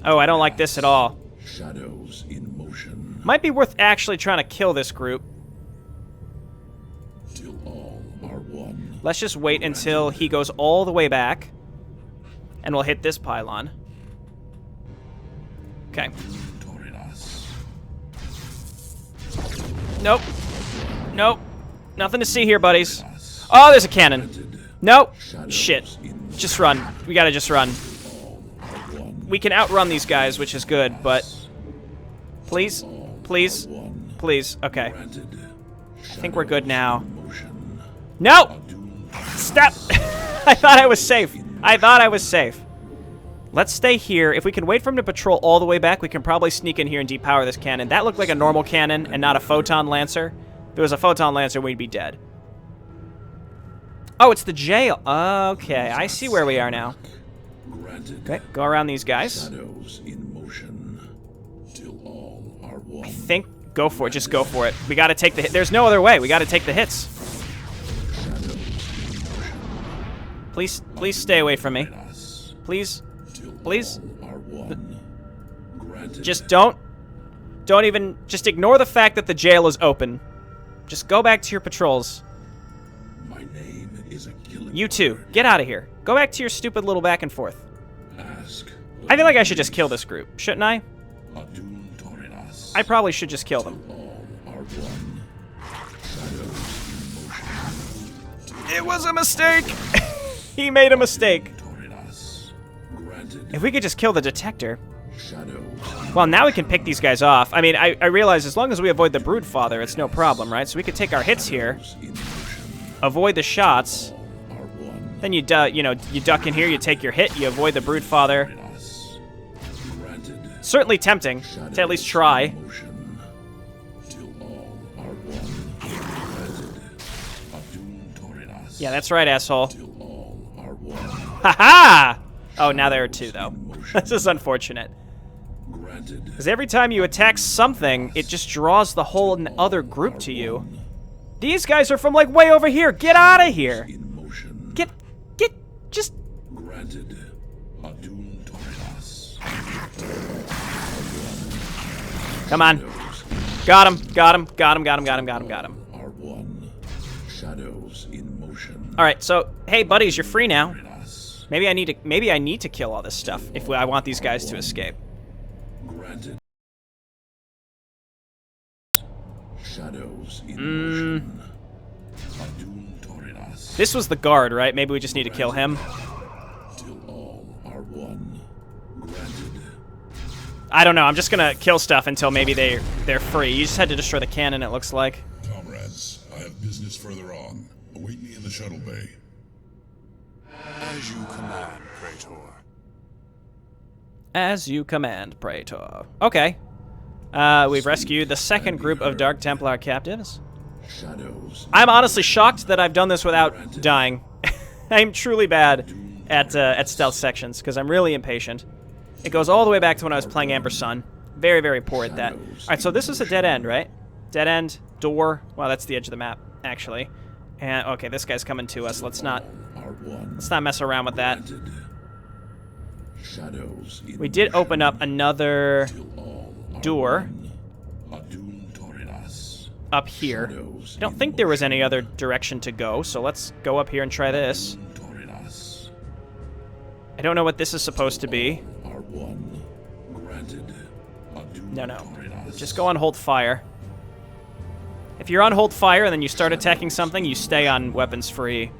Oh, I don't like this at all. Shadows in motion. Might be worth actually trying to kill this group. Till all are one. Let's just wait until he goes all the way back. And we'll hit this pylon. Okay. Nope. Nope. Nothing to see here, buddies. Oh, there's a cannon. Nope. Shit. Just run. We gotta just run. We can outrun these guys, which is good, but... Please? Please? Please. Okay. I think we're good now. No! Stop! I thought I was safe. I thought I was safe. Let's stay here. If we can wait for him to patrol all the way back, we can probably sneak in here and depower this cannon. That looked like a normal cannon and not a photon lancer. If it was a photon lancer, we'd be dead. Oh, it's the jail. Okay, I see where we are now. Okay, go around these guys. I think... Go for it. Just go for it. We gotta take the hit. There's no other way. We gotta take the hits. Please stay away from me. Please. Please. Just don't even, just ignore the fact that the jail is open. Just go back to your patrols. My name is a killing You two, get out of here. Go back to your stupid little back and forth. Ask I feel like I should just kill this group, shouldn't I? I probably should just kill them. It was a mistake! He made a mistake. If we could just kill the detector. Well, now we can pick these guys off. I mean, I realize as long as we avoid the Broodfather, it's no problem, right? So we could take our hits here, avoid the shots. Then you duck in here, you take your hit, you avoid the Broodfather. Certainly tempting to at least try. Yeah, that's right, asshole. Ha-ha! Oh, now there are two, though. This is unfortunate. Because every time you attack something, it just draws the whole other group to you. These guys are from, like, way over here. Get out of here. Just... Come on. Got him. Alright, so, hey, buddies, you're free now. Maybe I need to kill all this stuff if I want these guys to escape. This was the guard, right? Maybe we just need to kill him. I don't know. I'm just gonna kill stuff until maybe they're free. You just had to destroy the cannon, it looks like. Comrades, I have business further on. Await me in the shuttle bay. As you command, Praetor. As you command, Praetor. Okay. We've rescued the second group of Dark Templar captives. I'm honestly shocked that I've done this without dying. I'm truly bad at stealth sections, because I'm really impatient. It goes all the way back to when I was playing Amber Sun. Very, very poor at that. Alright, so this is a dead end, right? Dead end, door. Well, that's the edge of the map, actually. And, okay, this guy's coming to us. Let's not mess around with that. We did open up another door up here. I don't think there was any other direction to go, so let's go up here and try this. I don't know what this is supposed to be. No. Just go on hold fire. If you're on hold fire and then you start attacking something, you stay on weapons free.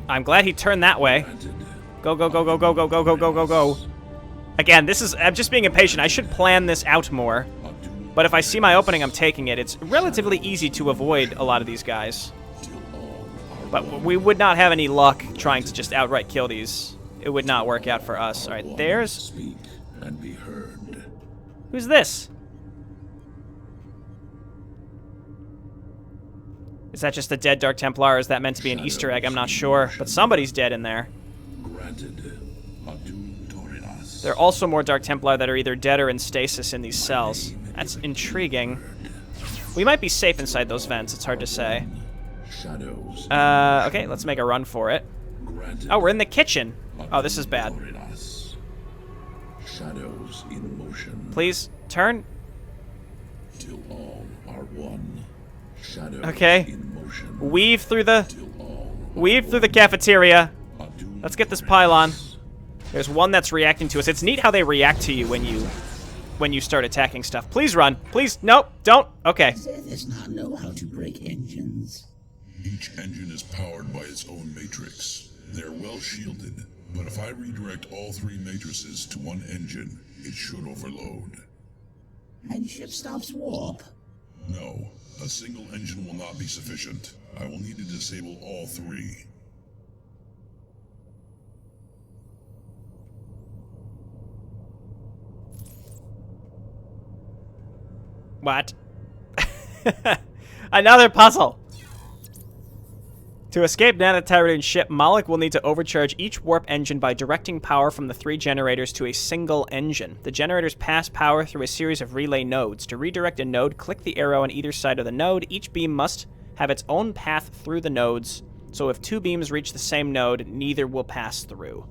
I'm glad he turned that way. Go. Again, I'm just being impatient. I should plan this out more. But if I see my opening, I'm taking it. It's relatively easy to avoid a lot of these guys. But we would not have any luck trying to just outright kill these. It would not work out for us. All right, there's... Who's this? Is that just a dead Dark Templar, or is that meant to be an Easter egg? I'm not sure, but somebody's dead in there. There are also more Dark Templar that are either dead or in stasis in these cells. That's intriguing. We might be safe inside those vents, it's hard to say. Okay, let's make a run for it. Oh, we're in the kitchen. Oh, this is bad. Please, turn. Okay. Weave through the cafeteria. Let's get this pylon. There's one that's reacting to us. It's neat how they react to you when you start attacking stuff. Please run. Please. Nope. Don't. Okay. Does not know how to break engines. Each engine is powered by its own matrix. They're well shielded, but if I redirect all three matrices to one engine, it should overload. And ship stops warp. No, a single engine will not be sufficient. I will need to disable all three. What? Another puzzle! To escape Nanotyranian's ship, Moloch will need to overcharge each warp engine by directing power from the 3 generators to a single engine. The generators pass power through a series of relay nodes. To redirect a node, click the arrow on either side of the node. Each beam must have its own path through the nodes, so if 2 beams reach the same node, neither will pass through.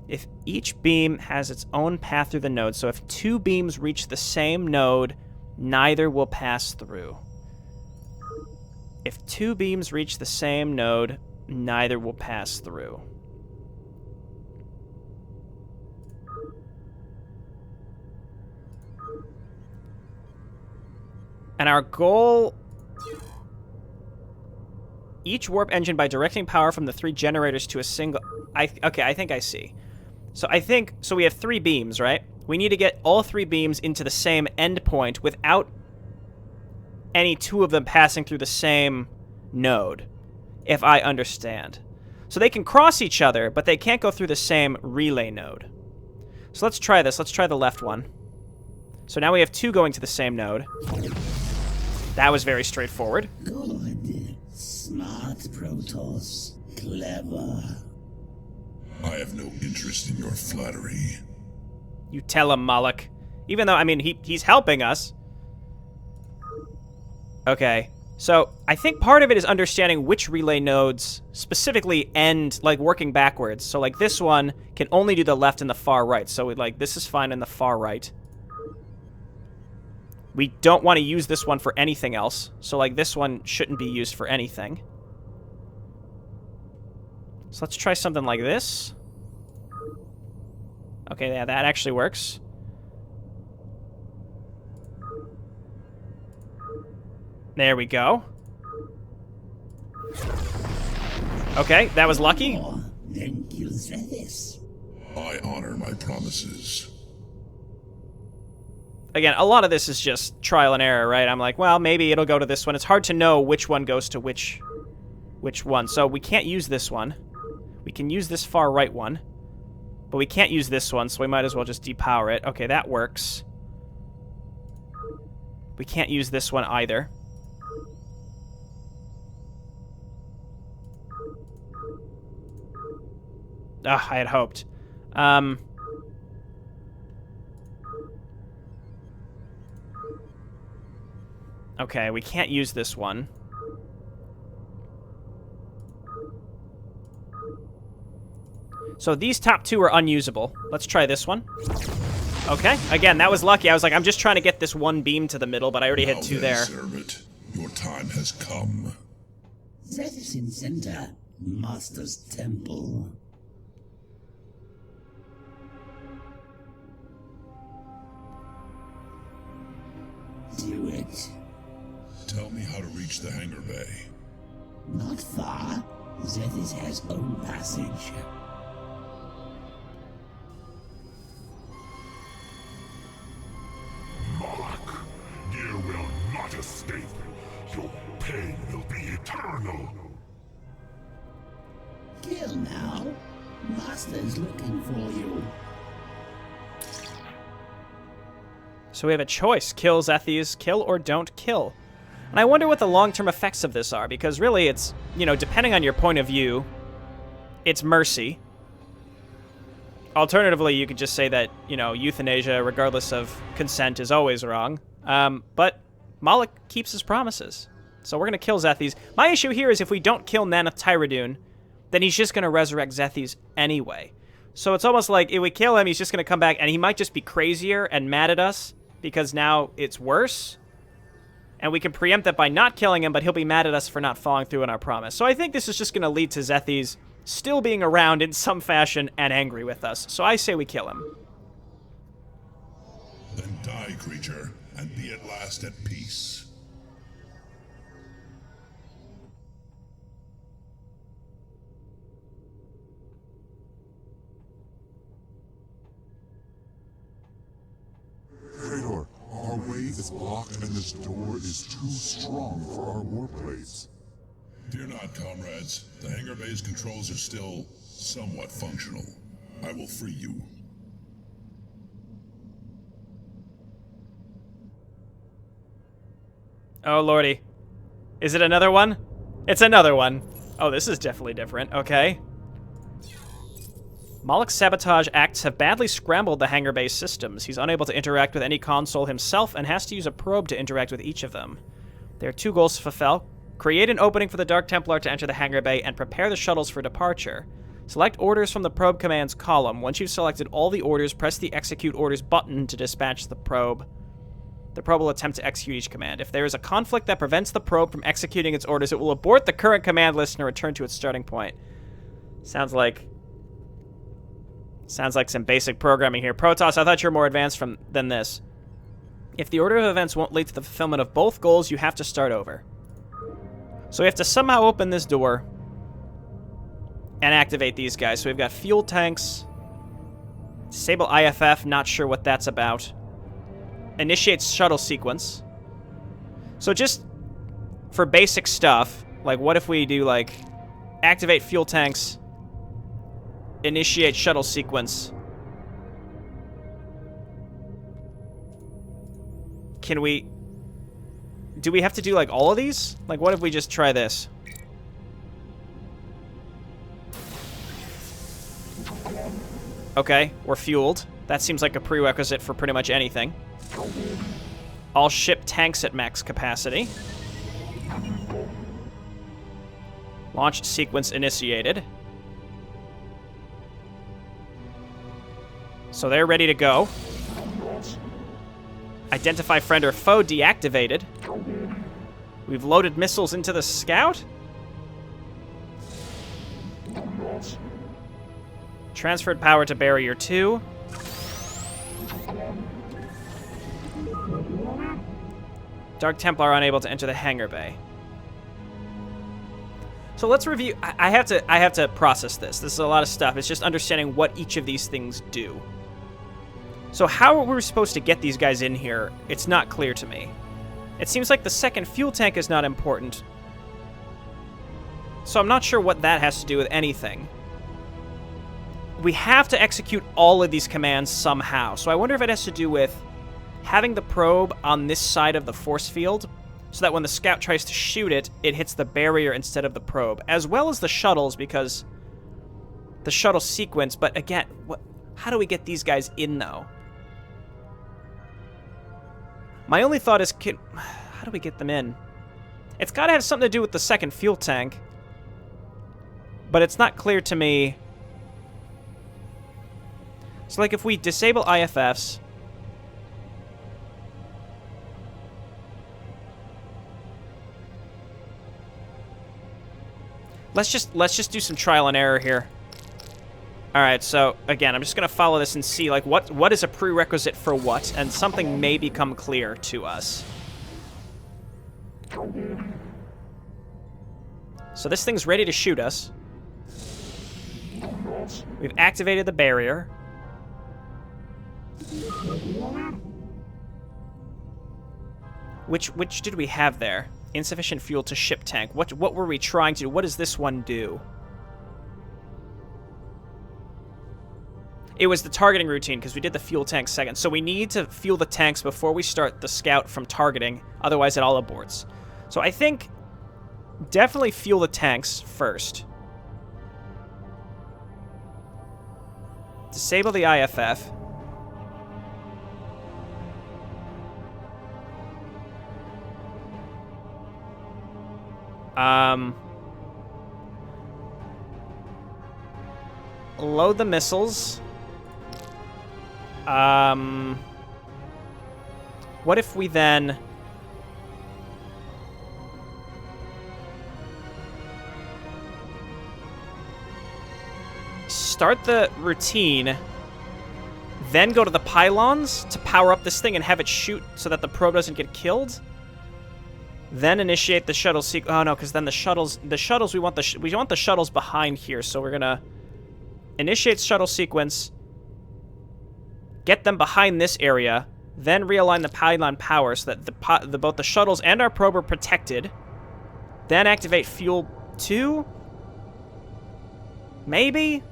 If each beam has its own path through the node, so if 2 beams reach the same node, neither will pass through. If 2 beams reach the same node, neither will pass through. And our goal... Each warp engine by directing power from the 3 generators to a single... Okay, I think I see. So we have 3 beams, right? We need to get all 3 beams into the same endpoint without any 2 of them passing through the same node, if I understand. So they can cross each other, but they can't go through the same relay node. So let's try this. Let's try the left one. So now we have 2 going to the same node. That was very straightforward. Good. Smart, Protoss. Clever. I have no interest in your flattery. You tell him, Moloch. Even though, I mean, he's helping us. Okay. So, I think part of it is understanding which relay nodes specifically end, like, working backwards. So, like, this one can only do the left and the far right. So, like, this is fine in the far right. We don't want to use this one for anything else. So, like, this one shouldn't be used for anything. So, let's try something like this. Okay, yeah, that actually works. There we go. Okay, that was lucky. Oh, thank you, Zeus. I honor my promises. Again, a lot of this is just trial and error, right? I'm like, well, maybe it'll go to this one. It's hard to know which one goes to which one. So we can't use this one. We can use this far right one. But we can't use this one, so we might as well just depower it. Okay, that works. We can't use this one either. Ugh, I had hoped. Okay, we can't use this one. So these top 2 are unusable. Let's try this one. Okay, again, that was lucky. I was like, I'm just trying to get this one beam to the middle, but I already had 2 there. Serve it. Your time has come. Zeus in center. Master's temple. Do it. Tell me how to reach the hangar bay. Not far. Zeus has own passage. Moloch, you will not escape. Your pain will be eternal. Kill now. Master is looking for you. So we have a choice. Kill Zethies, kill or don't kill. And I wonder what the long-term effects of this are, because really it's, you know, depending on your point of view, it's mercy. Alternatively, you could just say that, you know, euthanasia, regardless of consent, is always wrong. But Moloch keeps his promises. So we're going to kill Zethies. My issue here is if we don't kill Nanath Tyradun, then he's just going to resurrect Zethies anyway. So it's almost like if we kill him, he's just going to come back, and he might just be crazier and mad at us, because now it's worse. And we can preempt that by not killing him, but he'll be mad at us for not following through on our promise. So I think this is just going to lead to Zethies still being around in some fashion and angry with us. So I say we kill him. Then die, creature, and be at last at peace. Fedor, our way is blocked and this door is too strong for our warplanes. Fear not, comrades. The hangar bay's controls are still somewhat functional. I will free you. Oh, lordy. Is it another one? It's another one. Oh, this is definitely different. Okay. Moloch's sabotage acts have badly scrambled the hangar base systems. He's unable to interact with any console himself and has to use a probe to interact with each of them. There are 2 goals to fulfill. Create an opening for the Dark Templar to enter the hangar bay and prepare the shuttles for departure. Select orders from the probe commands column. Once you've selected all the orders, press the execute orders button to dispatch the probe. The probe will attempt to execute each command. If there is a conflict that prevents the probe from executing its orders, it will abort the current command list and return to its starting point. Sounds like some basic programming here. Protoss, I thought you were more advanced than this. If the order of events won't lead to the fulfillment of both goals, you have to start over. So we have to somehow open this door and activate these guys. So we've got fuel tanks. Disable IFF, not sure what that's about. Initiates shuttle sequence. So just for basic stuff, like what if we do like activate fuel tanks, initiate shuttle sequence. Can we... Do we have to do like all of these? Like what if we just try this? Okay, we're fueled. That seems like a prerequisite for pretty much anything. All ship tanks at max capacity. Launch sequence initiated. So they're ready to go. Identify friend or foe deactivated. We've loaded missiles into the scout. Transferred power to barrier 2. Dark Templar unable to enter the hangar bay. So let's review. I have to process this. This is a lot of stuff. It's just understanding what each of these things do. So how are we supposed to get these guys in here? It's not clear to me. It seems like the second fuel tank is not important. So I'm not sure what that has to do with anything. We have to execute all of these commands somehow. So I wonder if it has to do with having the probe on this side of the force field so that when the scout tries to shoot it, it hits the barrier instead of the probe, as well as the shuttles, because the shuttle sequence. But again, how do we get these guys in, though? My only thought is, how do we get them in? It's got to have something to do with the second fuel tank, but it's not clear to me. So, like, if we disable IFFs, let's just do some trial and error here. All right, so again, I'm just gonna follow this and see like what is a prerequisite for what, and something may become clear to us. So this thing's ready to shoot us. We've activated the barrier. Which did we have there? Insufficient fuel to ship tank. What were we trying to do? What does this one do? It was the targeting routine, because we did the fuel tank second. So we need to fuel the tanks before we start the scout from targeting. Otherwise, it all aborts. So I think definitely fuel the tanks first. Disable the IFF. Load the missiles. What if we then... start the routine, then go to the pylons to power up this thing and have it shoot so that the probe doesn't get killed? Then initiate the shuttle sequence. Oh no, because then the shuttles we want the shuttles behind here, so we're gonna initiate shuttle sequence, get them behind this area, then realign the pylon power so that both the shuttles and our probe are protected. Then activate fuel 2? Maybe?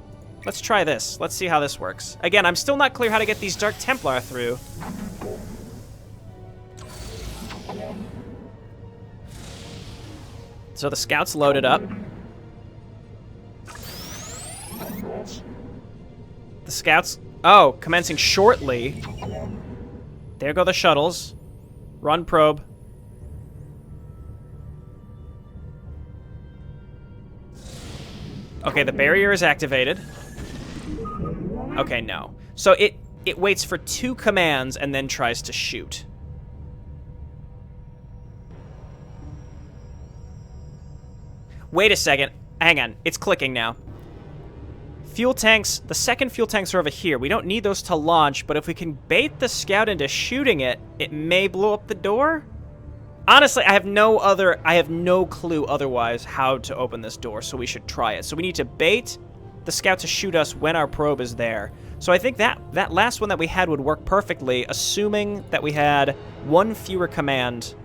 Let's try this. Let's see how this works. Again, I'm still not clear how to get these Dark Templar through. So the scout's loaded up. The scouts... Oh, commencing shortly. There go the shuttles. Run probe. Okay, the barrier is activated. Okay, no. So it waits for 2 commands and then tries to shoot. Wait a second. Hang on. It's clicking now. Fuel tanks, the second fuel tanks are over here. We don't need those to launch, but if we can bait the scout into shooting it, it may blow up the door? Honestly, I have no clue otherwise how to open this door, so we should try it. So we need to bait the scout to shoot us when our probe is there. So I think that last one that we had would work perfectly, assuming that we had one fewer command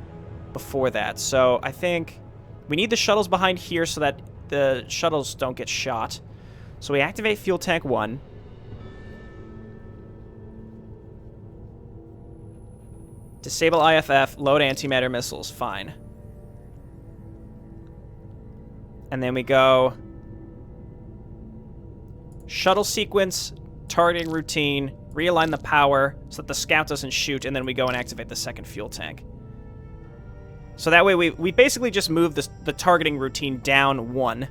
before that. So I think we need the shuttles behind here so that the shuttles don't get shot. So we activate fuel tank 1. Disable IFF, load antimatter missiles, fine. And then we go shuttle sequence, targeting routine, realign the power so that the scout doesn't shoot, and then we go and activate the second fuel tank. So that way we basically just move the targeting routine down 1.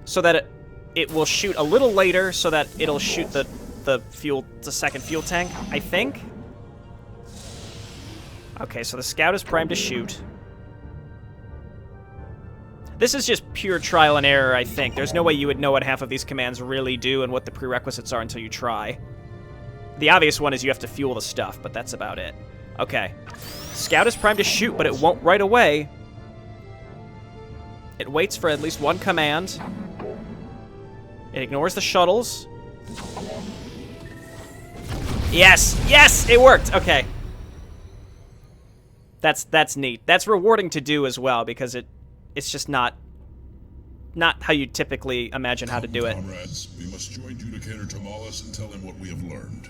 So that it will shoot a little later, so that it'll shoot the second fuel tank, I think. Okay, so the scout is primed to shoot. This is just pure trial and error, I think. There's no way you would know what half of these commands really do and what the prerequisites are until you try. The obvious one is you have to fuel the stuff, but that's about it. Okay. Scout is primed to shoot, but it won't right away. It waits for at least one command. It ignores the shuttles. Yes! Yes! It worked! Okay. That's neat. That's rewarding to do as well, because it's just not how you typically imagine how to do it. Comrades, we must join Judicator Turmalis and tell him what we have learned.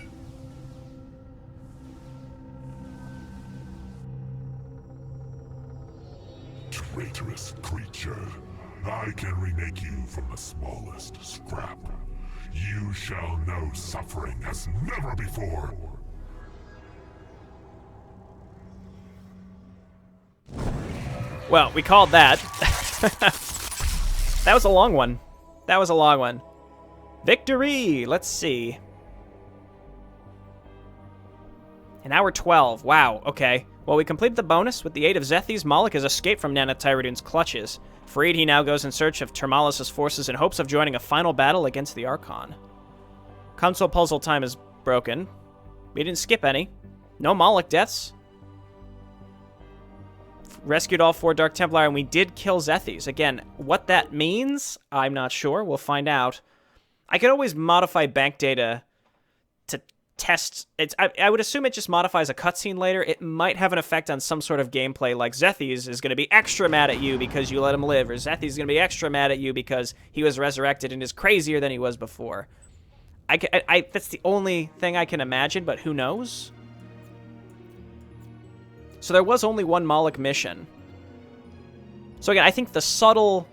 Traitorous creature, I can remake you from the smallest scrap. You shall know suffering as never before. Well, we called that. That was a long one. That was a long one. Victory! Let's see. An hour 12. Wow, okay. Well, we completed the bonus. With the aid of Zethys, Moloch has escaped from Nanotyrodoon's clutches. Freed, he now goes in search of Turmalis' forces in hopes of joining a final battle against the Archon. Console puzzle time is broken. We didn't skip any. No Moloch deaths. Rescued all 4 Dark Templar, and we did kill Zethys. Again, what that means, I'm not sure. We'll find out. I could always modify bank data to test. I would assume it just modifies a cutscene later. It might have an effect on some sort of gameplay, like Zethys is going to be extra mad at you because you let him live, or Zethys is going to be extra mad at you because he was resurrected and is crazier than he was before. That's the only thing I can imagine, but who knows? So there was only one Moloch mission. So again, I think the subtle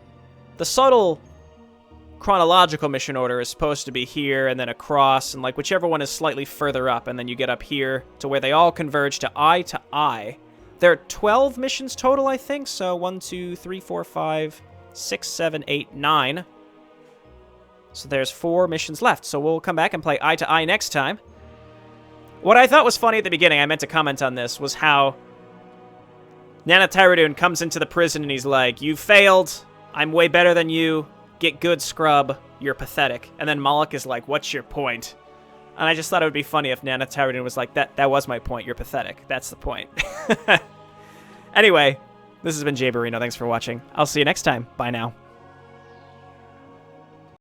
chronological mission order is supposed to be here and then across, and like whichever one is slightly further up, and then you get up here to where they all converge to Eye. There are 12 missions total, I think. So 1, 2, 3, 4, 5, 6, 7, 8, 9. So there's 4 missions left. So we'll come back and play Eye next time. What I thought was funny at the beginning, I meant to comment on this, was how Nanotyrodoon comes into the prison and he's like, "You failed. I'm way better than you. Get good, scrub. You're pathetic." And then Moloch is like, "What's your point?" And I just thought it would be funny if Nanotyrodoon was like, that was my point. You're pathetic. That's the point. Anyway, this has been Jayborino. Thanks for watching. I'll see you next time. Bye now.